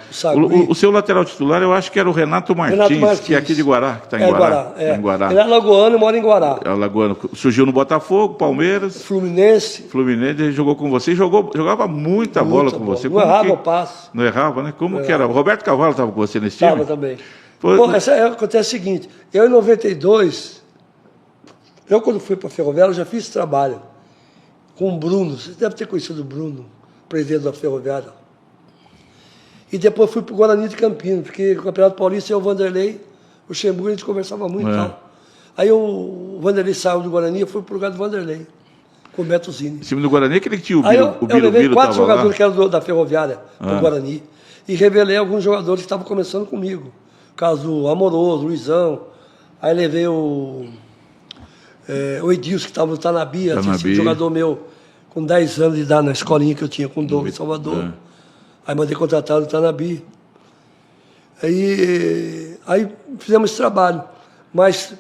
O seu lateral titular, eu acho que era o Renato Martins, que é aqui de Guará, que está em Guará. Em Guará. Ele é alagoano e mora em Guará. Alagoano. Surgiu no Botafogo, Palmeiras. Fluminense, ele jogou com você. Jogava muita bola com você. Não errava o passe. Não errava, né? Como que era? O Roberto Cavalo estava com você nesse time? Estava também. Acontece o seguinte, eu em 92, quando fui para a Ferroviária, eu já fiz trabalho com o Bruno. Você deve ter conhecido o Bruno, presidente da Ferroviária. E depois fui para o Guarani de Campinas, porque o Campeonato Paulista e o Vanderlei, o Luxemburgo, a gente conversava muito e tal. Aí o Vanderlei saiu do Guarani e eu fui para o lugar do Vanderlei, com o Beto Zini. O time do Guarani é aquele que tinha o Biro. Eu levei 4 jogadores lá. que eram da Ferroviária para o Guarani e revelei alguns jogadores que estavam começando comigo. O caso do Amoroso, Luizão. Aí levei o Edilson, que estava no Tanabi, jogador meu com 10 anos de idade na escolinha que eu tinha com o Douglas em Salvador. Aí mandei contratar no Tanabi. Aí fizemos esse trabalho. Mas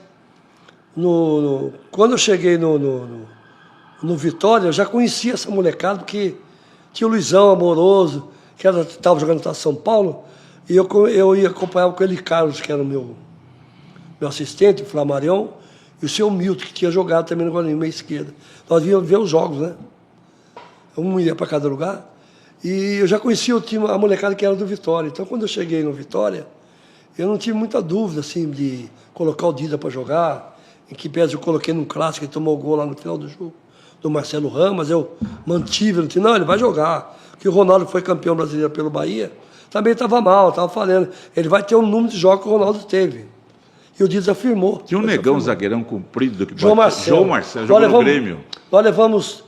quando eu cheguei no Vitória, eu já conhecia essa molecada, porque tinha o Luizão Amoroso, que estava jogando no São Paulo, e eu ia acompanhar com ele, Carlos, que era o meu assistente, o Flamarion, e o seu Milton, que tinha jogado também no Guarani, meia esquerda. Nós íamos ver os jogos, né? Um ia para cada lugar. E eu já conhecia o time, a molecada que era do Vitória. Então, quando eu cheguei no Vitória, eu não tive muita dúvida, assim, de colocar o Dida para jogar. Em que pese eu coloquei num clássico, ele tomou o gol lá no final do do Marcelo Ramos, eu mantive, eu disse, não, ele vai jogar. Porque o Ronaldo foi campeão brasileiro pelo Bahia, também estava mal, estava falando. Ele vai ter um número de jogos que o Ronaldo teve. E o Dias afirmou. Tinha um negão zagueirão comprido que João Marcelo. João Marcelo, jogou no Grêmio. Nós levamos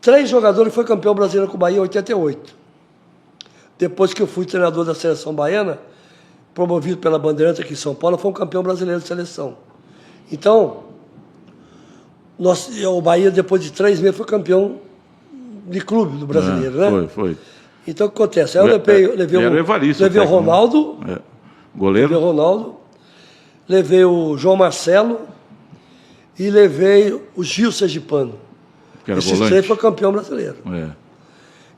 3 jogadores que foi campeão brasileiro com o Bahia em 88. Depois que eu fui treinador da seleção baiana, promovido pela Bandeirantes aqui em São Paulo, foi um campeão brasileiro de seleção. Então, o Bahia, depois de 3 meses, foi campeão de clube do brasileiro, né? Foi. Então, o que acontece? Aí eu levei o Ronaldo, goleiro. Levei o Ronaldo, levei o João Marcelo e levei o Gil Sergipano. Esses 3 foram campeão brasileiro.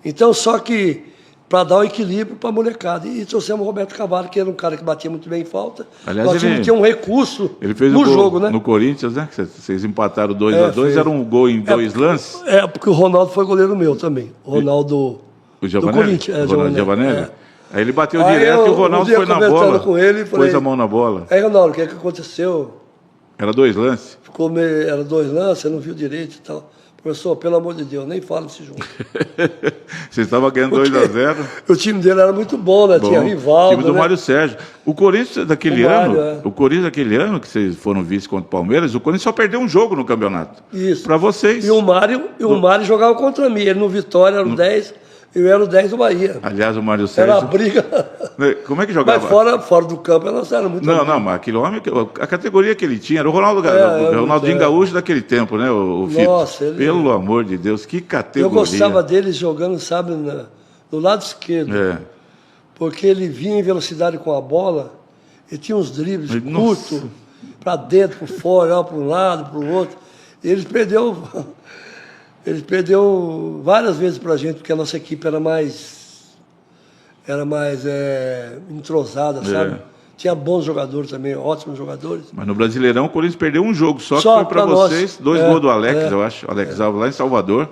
Então, só que para dar o equilíbrio para a molecada. E trouxemos o Roberto Cavallo, que era um cara que batia muito bem em falta. Aliás, nós tínhamos que ter um recurso ele fez no gol jogo, né? No Corinthians, né? Que vocês empataram 2-2, era um gol em 2 lances. Porque o Ronaldo foi goleiro meu também. O Ronaldo do Corinthians. O Ronaldo Giovanelli? Aí ele bateu direto e o Ronaldo foi na bola. Com ele, pôs a mão na bola. Aí, Ronaldo, o que é que aconteceu? Era 2 lances? Era 2 lances, eu não viu direito e tal. Professor, pelo amor de Deus, nem fala desse jogo. Você estava ganhando 2-0. O time dele era muito bom, né? Tinha Rivaldo. O time do né? Mário Sérgio. O Corinthians daquele ano, o Corinthians daquele ano, que vocês foram vice contra o Palmeiras, o Corinthians só perdeu um jogo no campeonato. Isso. Para vocês. E o Mário jogava contra mim. Ele no Vitória era o 10, eu era o 10 do Bahia. Aliás, o Mário Sérgio. Era a briga. Como é que jogava? Mas fora do campo, nós era muito Não, mas aquele homem, a categoria que ele tinha, era o Ronaldinho Gaúcho daquele tempo, né? Nossa, ele... Pelo amor de Deus, que categoria. Eu gostava dele jogando, sabe, do lado esquerdo. Porque ele vinha em velocidade com a bola, ele tinha uns dribles curtos, para dentro, para fora, para um lado, para o outro. E ele perdeu várias vezes para a gente, porque a nossa equipe era mais entrosada, sabe? Tinha bons jogadores também, ótimos jogadores. Mas no Brasileirão, o Corinthians perdeu um jogo só que foi para vocês. 2 gols do Alex, eu acho. Alex Alves lá em Salvador.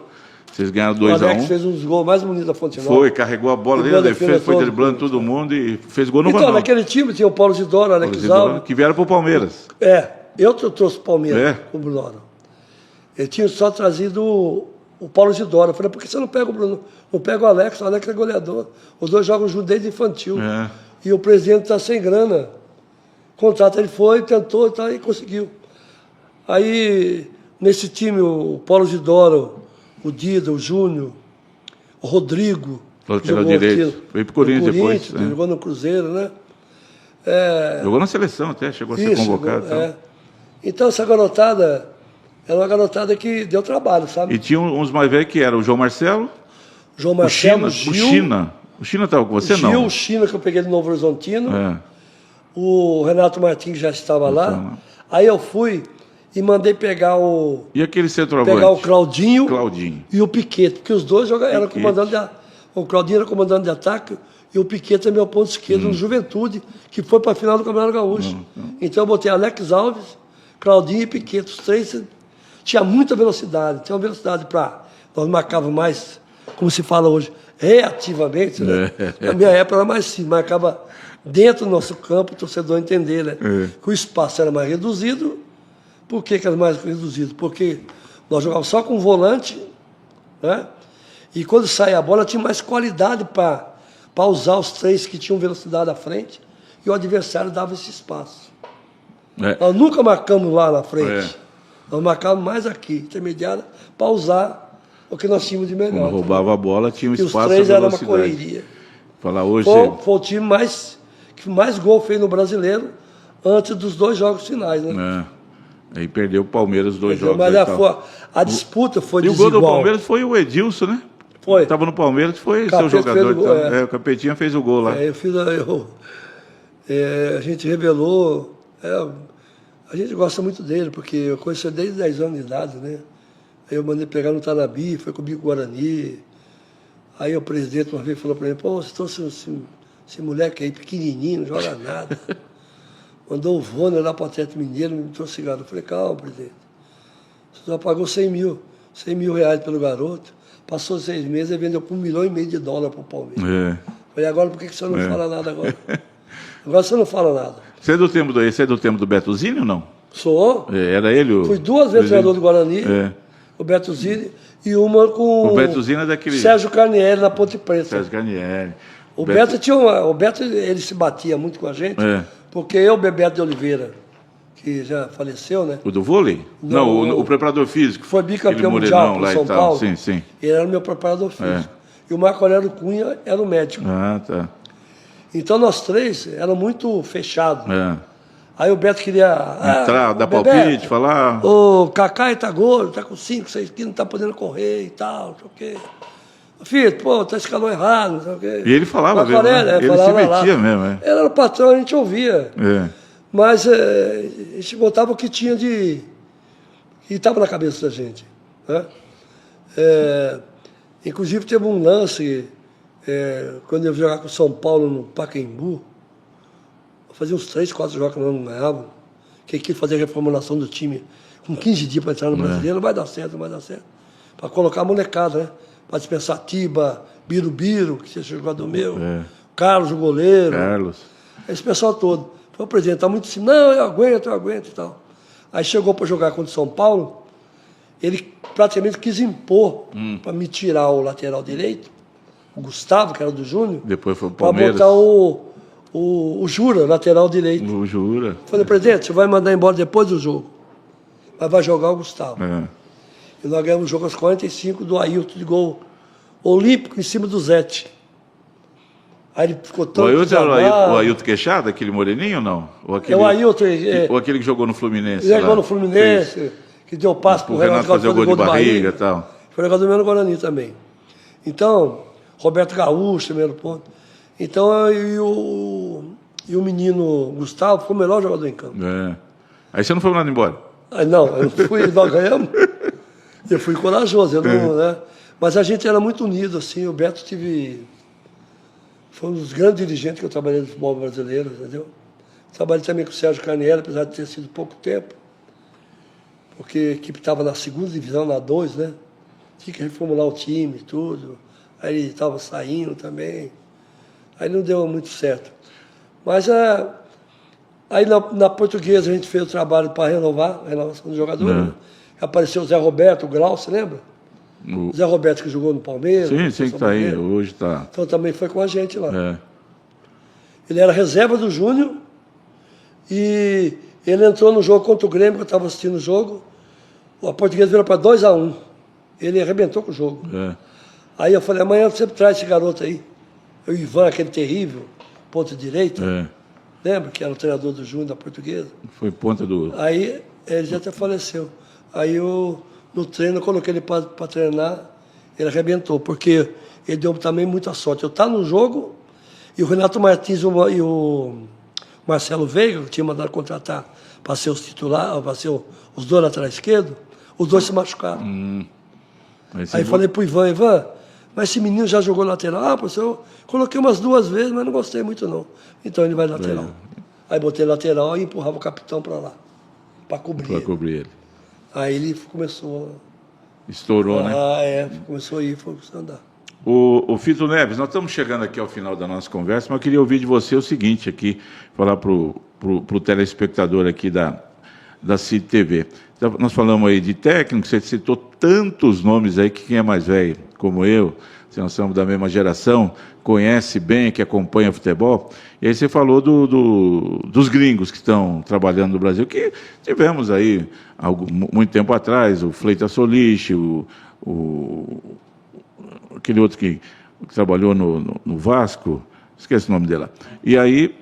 Vocês ganharam 2-1. O Alex fez um dos gols mais bonitos da Fonte Nova. Foi, carregou a bola ali na defesa, foi driblando todo mundo e fez gol no Ronaldo. Então, naquele time tinha o Paulo Zidoro, o Alex Alves. Que vieram para o Palmeiras. Eu trouxe o Palmeiras com o Bruno. Ele tinha só trazido o Paulo Zidoro. Eu falei, por que você não pega o Bruno? Não pega o Alex é goleador. Os 2 jogam juntos desde infantil. E o presidente está sem grana. Contrato, ele foi, tentou e conseguiu. Aí, nesse time, o Paulo Zidoro, o Dida, o Júnior, o Rodrigo. Lateral direito. Veio para o Corinthians depois. Jogou no Cruzeiro, né? Jogou na seleção até, chegou a ser convocado. Então, essa garotada... Era uma garotada que deu trabalho, sabe? E tinha uns mais velhos que eram o João Marcelo, o China. O China estava com você, não? O China, que eu peguei do Novo Horizontino. O Renato Martins já estava lá. Aí eu fui e mandei pegar o... E aquele centroavante? Pegar o Claudinho. E o Piquet, porque os dois eram comandante de... O Claudinho era comandante de ataque e o Piquet é meu ponto esquerdo no Juventude, que foi para a final do Campeonato Gaúcho. Então eu botei Alex Alves, Claudinho e Piquet, os 3... Tinha muita velocidade, tinha uma velocidade para... Nós marcávamos mais, como se fala hoje, reativamente, né? Na minha época era mais simples, marcava dentro do nosso campo, o torcedor entender, né? Que o espaço era mais reduzido. Por que era mais reduzido? Porque nós jogávamos só com volante, né? E quando saía a bola, tinha mais qualidade para usar os 3 que tinham velocidade à frente, e o adversário dava esse espaço. Nós nunca marcamos lá na frente. Nós marcávamos mais aqui, intermediária, para usar o que nós tínhamos de melhor. Quando roubava a bola, tinha um espaço. Os 3 eram uma correria. Falar hoje. Foi o time que mais gol fez no Brasileiro antes dos 2 jogos finais, né? Aí perdeu o Palmeiras os 2 jogos. Mas a disputa foi desigual. E o gol do Palmeiras foi o Edilson, né? Foi. Estava no Palmeiras, foi seu jogador. O Capetinha fez o gol lá. A gente revelou. A gente gosta muito dele, porque eu conheço ele desde 10 anos de idade, né? Aí eu mandei pegar no Tanabi, foi comigo com o Guarani. Aí o presidente uma vez falou para mim, você trouxe esse moleque aí pequenininho, não joga nada. Mandou o Vôner lá para o Atlético Mineiro, me trouxe cigarro. Eu falei, calma, presidente. Você só pagou 100 mil reais pelo garoto. Passou 6 meses e vendeu por $1,5 milhão para o Palmeiras. Falei, agora por que você não fala nada agora? Agora você não fala nada. Você é do tempo do Beto Zini ou não? Sou. Era ele o... Fui 2 vezes treinador do Guarani. O Beto Zini e uma com O Beto Zini é daquele... Sérgio Carnieri na Ponte Preta. Sérgio Carnieri. O Beto ele se batia muito com a gente, porque eu, Bebeto de Oliveira, que já faleceu, né? O do vôlei? Não, o preparador físico. Foi bicampeão mundial com São Paulo. Sim, sim. Ele era o meu preparador físico. E o Marco Aurélio Cunha era o médico. Ah, tá. Então nós três éramos muito fechados. Aí o Beto queria... Entrar, dar palpite, falar... O Cacá tá gordo, tá com 5, 6 quilos, não tá podendo correr e tal, não sei o quê. Filho, pô, tá escalão errado, não sei o quê. E ele falava mesmo, né? Ele se metia mesmo, Ele era o patrão, a gente ouvia. Mas a gente botava o que tinha de... que estava na cabeça da gente. Né? Inclusive teve um lance, quando eu ia jogar com o São Paulo no Pacaembu, fazia uns 3, 4 jogos que nós não ganhávamos, que quis fazer a reformulação do time com 15 dias para entrar no Brasileiro, não vai dar certo, não vai dar certo. Para colocar a molecada, né? Para dispensar Tiba, Birubiru, que é jogador meu, Carlos, o goleiro. Esse pessoal todo. Foi o presidente, tá muito assim, não, eu aguento e tal. Aí chegou para jogar contra o São Paulo, ele praticamente quis impor para me tirar o lateral direito, o Gustavo, que era do Júnior. Depois foi o Palmeiras. Para botar o Jura, lateral direito. O Jura. Falei, presidente, você vai mandar embora depois do jogo. Mas vai jogar o Gustavo. E nós ganhamos o jogo aos 45 do Ailton de gol olímpico em cima do Zete. Aí ele ficou tão... O Ailton era o Ailton Queixada, aquele moreninho ou não? Ou aquele, o Ailton... ou aquele que jogou no Fluminense? Ele jogou no Fluminense, que deu passo pro Renato fazer o gol de barriga e tal. Foi jogador do meu no Guarani também. Então, Roberto Gaúcho, primeiro ponto. Então, e o menino Gustavo foi o melhor jogador em campo. Aí você não foi mandado embora? Não, eu não fui, nós ganhamos. Eu fui corajoso, eu não, né? Mas a gente era muito unido, assim. O Beto foi um dos grandes dirigentes que eu trabalhei no futebol brasileiro, entendeu? Trabalhei também com o Sérgio Carnieri, apesar de ter sido pouco tempo, porque a equipe estava na segunda divisão, na 2, né? Tinha que reformular o time e tudo. Aí ele estava saindo também. Aí não deu muito certo. Mas aí na Portuguesa a gente fez o trabalho para renovar a renovação do jogador. Né? Apareceu o Zé Roberto, o Grau, você lembra? O Zé Roberto que jogou no Palmeiras. Sim, que está aí, hoje está. Então também foi com a gente lá. Ele era reserva do Júnior e ele entrou no jogo contra o Grêmio, que eu estava assistindo o jogo. A Portuguesa virou para 2-1. Ele arrebentou com o jogo. Aí eu falei, amanhã você traz esse garoto aí. O Ivan, aquele terrível, ponta direita. Lembra que era o treinador do Júnior da Portuguesa? Foi ponta do... Aí ele já até faleceu. Aí no treino eu coloquei ele para treinar, ele arrebentou, porque ele deu também muita sorte. Eu estava no jogo e o Renato Martins e o Marcelo Veiga, que tinha mandado contratar para ser os titulares, para ser os dois laterais esquerdos, os dois se machucaram. Aí falei para o Ivan, mas esse menino já jogou lateral? Professor, eu coloquei umas 2 vezes, mas não gostei muito não. Então ele vai lateral. Aí botei lateral e empurrava o capitão para lá, para cobrir ele. Aí ele começou... Estourou, né? Começou a ir, foi a andar. O Fito Neves, nós estamos chegando aqui ao final da nossa conversa, mas eu queria ouvir de você o seguinte aqui, falar para o telespectador aqui da CIT TV. Nós falamos aí de técnico, você citou tantos nomes aí que quem é mais velho, como eu, se nós somos da mesma geração, conhece bem, que acompanha futebol, e aí você falou dos gringos que estão trabalhando no Brasil, que tivemos aí, muito tempo atrás, o Fleitas Solich, aquele outro que trabalhou no Vasco, esqueci o nome dele lá. E aí,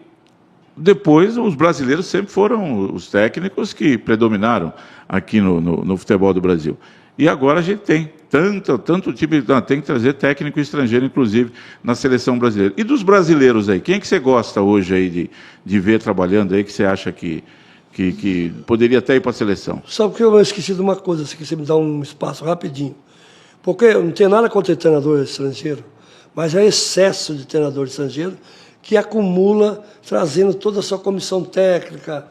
depois, os brasileiros sempre foram os técnicos que predominaram aqui no futebol do Brasil. E agora a gente tem tanto tipo, tem que trazer técnico estrangeiro, inclusive, na seleção brasileira. E dos brasileiros aí, quem é que você gosta hoje aí de ver trabalhando aí, que você acha que poderia até ir para a seleção? Só porque eu esqueci de uma coisa, se você me dá um espaço rapidinho. Porque não tem nada contra treinador estrangeiro, mas é excesso de treinador estrangeiro que acumula, trazendo toda a sua comissão técnica,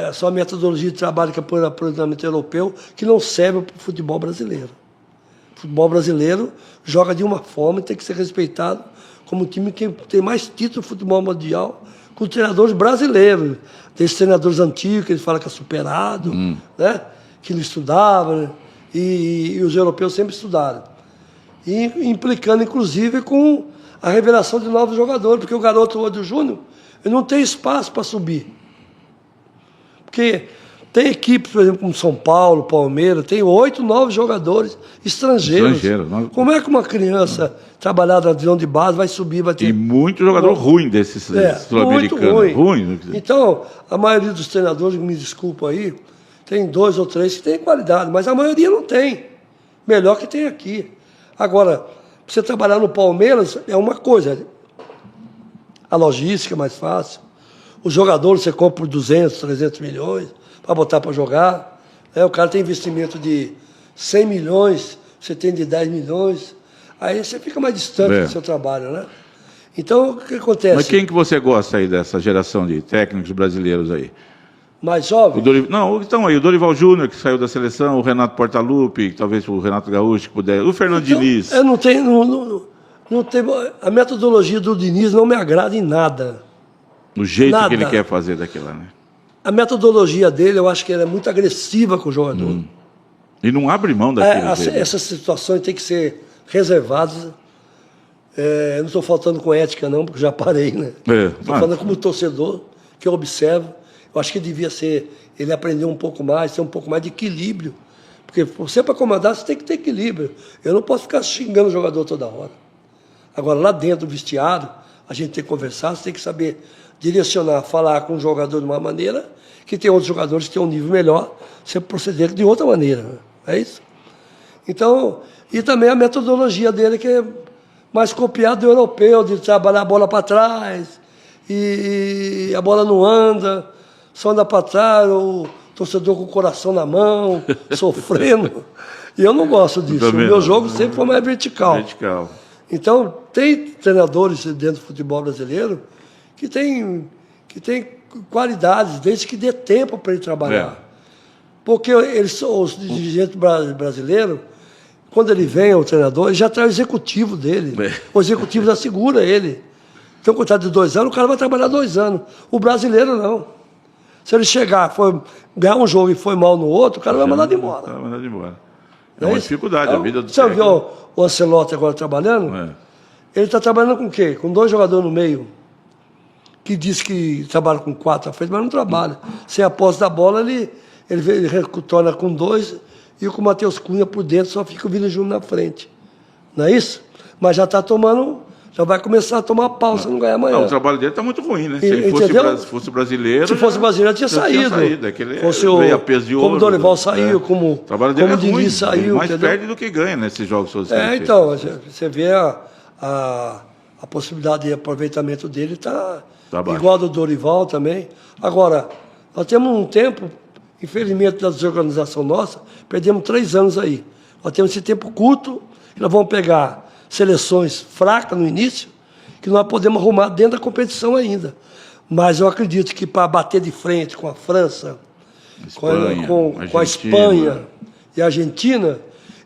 a sua metodologia de trabalho que é por planejamento europeu, que não serve para o futebol brasileiro. O futebol brasileiro joga de uma forma e tem que ser respeitado como um time que tem mais título no futebol mundial, com treinadores brasileiros, desses treinadores antigos, que eles falam que é superado, né? Que não estudava, né? e os europeus sempre estudaram. E implicando, inclusive, com a revelação de novos jogadores, porque o garoto hoje do Júnior, ele não tem espaço para subir. Porque tem equipes, por exemplo, como São Paulo, Palmeiras, tem 8, 9 jogadores estrangeiros. Como é que uma criança trabalhar na divisão de base vai subir, vai ter... E muito jogador ruim desses sul-americanos. Ruim. Então, a maioria dos treinadores, me desculpa aí, tem 2 ou 3 que têm qualidade, mas a maioria não tem. Melhor que tem aqui. Agora, você trabalhar no Palmeiras é uma coisa. A logística é mais fácil. Os jogadores você compra por 200, 300 milhões para botar para jogar. O cara tem investimento de 100 milhões, você tem de 10 milhões. Aí você fica mais distante do seu trabalho, né? Então, o que acontece? Mas quem que você gosta aí dessa geração de técnicos brasileiros aí? Mais jovem? Não, estão aí, o Dorival Júnior, que saiu da seleção, o Renato Portaluppi, talvez o Renato Gaúcho, que puder, o Fernando Diniz. Eu não tenho... a metodologia do Diniz não me agrada em nada. Do jeito que ele quer fazer daquilo, né? A metodologia dele, eu acho que ela é muito agressiva com o jogador. E não abre mão daquilo. Essas situações têm que ser reservadas. Eu não estou faltando com ética, não, porque já parei, né? Estou falando como torcedor, que eu observo. Eu acho que devia ser, ele aprender um pouco mais, ter um pouco mais de equilíbrio. Porque você, para comandar, você tem que ter equilíbrio. Eu não posso ficar xingando o jogador toda hora. Agora, lá dentro do vestiário, a gente tem que conversar, você tem que saber direcionar, falar com o jogador de uma maneira, que tem outros jogadores que têm um nível melhor, você proceder de outra maneira. É isso? Então, e também a metodologia dele, que é mais copiada do europeu, de trabalhar a bola para trás, e a bola não anda, só anda para trás, o torcedor com o coração na mão, sofrendo. E eu não gosto disso. O meu jogo sempre foi mais vertical. Então, tem treinadores dentro do futebol brasileiro que tem qualidades, desde que dê tempo para ele trabalhar. Porque os dirigentes brasileiros, quando ele vem, o treinador, ele já traz o executivo dele. O executivo já segura ele. Tem um contrato de 2 anos, o cara vai trabalhar 2 anos. O brasileiro, não. Se ele chegar, ganhar um jogo e foi mal no outro, o cara vai mandar embora. Vai mandar embora. É uma dificuldade, a vida do técnico. Você viu o Ancelotti agora trabalhando? Ele está trabalhando com o quê? Com 2 jogadores no meio, que diz que trabalha com 4 à frente, mas não trabalha. Sem a posse da bola, ele retorna com 2 e com o Matheus Cunha por dentro, só fica o Vila Júnior na frente. Não é isso? Mas já está tomando... Já vai começar a tomar pau se não ganhar amanhã. O trabalho dele está muito ruim, né? Se ele fosse brasileiro... Se fosse brasileiro, tinha saído. Fosse a peso de ouro, como o Dorival saiu, como o Diniz saiu. Ele mais perde do que ganha nesses jogos sociais. Então, você vê a possibilidade de aproveitamento dele está igual a do Dorival também. Agora, nós temos um tempo, infelizmente, da desorganização nossa, perdemos 3 anos aí. Nós temos esse tempo curto, e nós vamos pegar seleções fracas no início, que nós podemos arrumar dentro da competição ainda. Mas eu acredito que para bater de frente com a França, com a Espanha e a Argentina,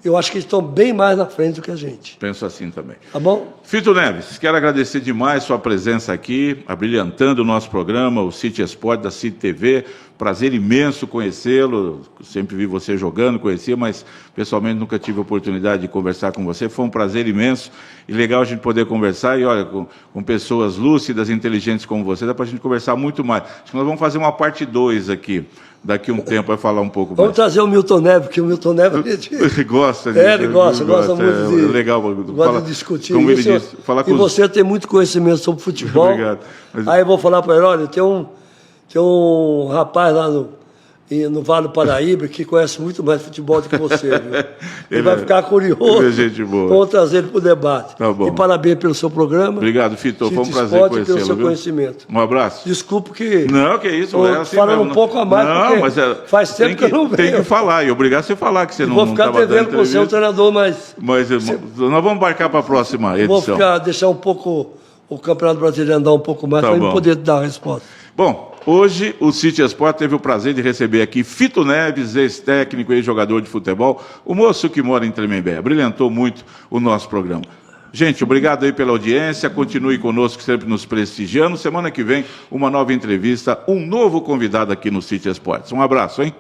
eu acho que eles estão bem mais na frente do que a gente. Penso assim também. Tá bom? Fito Neves, quero agradecer demais sua presença aqui, abrilhantando o nosso programa, o City Esporte da City TV. Prazer imenso conhecê-lo. Sempre vi você jogando, conhecia, mas pessoalmente nunca tive a oportunidade de conversar com você. Foi um prazer imenso e legal a gente poder conversar. E olha, com pessoas lúcidas, inteligentes como você, dá para a gente conversar muito mais. Acho que nós vamos fazer uma parte 2 aqui. Daqui a um tempo vai falar um pouco mais. Vamos trazer o Milton Neves, porque o Milton Neves... Ele gosta disso. Ele gosta muito de... Legal. Gosta de discutir. Como ele disse. Você tem muito conhecimento sobre futebol. Obrigado. Aí eu vou falar para ele, olha, tem um rapaz lá no Vale do Paraíba que conhece muito mais futebol do que você. Viu? Ele vai ficar curioso. É gente boa. Vamos trazer ele para o debate. Tá bom. E parabéns pelo seu programa. Obrigado, Fito. Foi um prazer conhecê-lo. Pelo seu conhecimento. Um abraço. Desculpe que... Não, que isso. Estou falando um pouco a mais, não, mas faz tempo que eu não venho. Tem que falar, e obrigar você a falar que você não estava dando. Vou ficar devendo com você, o treinador, mas nós vamos marcar para a próxima edição. Vou deixar um pouco o Campeonato Brasileiro andar um pouco mais, para ele poder dar a resposta. Bom, hoje o City Esporte teve o prazer de receber aqui Fito Neves, ex-técnico e jogador de futebol, o moço que mora em Tremembé. Brilhantou muito o nosso programa. Gente, obrigado aí pela audiência, continue conosco, sempre nos prestigiando. Semana que vem, uma nova entrevista, um novo convidado aqui no City Esportes. Um abraço, hein?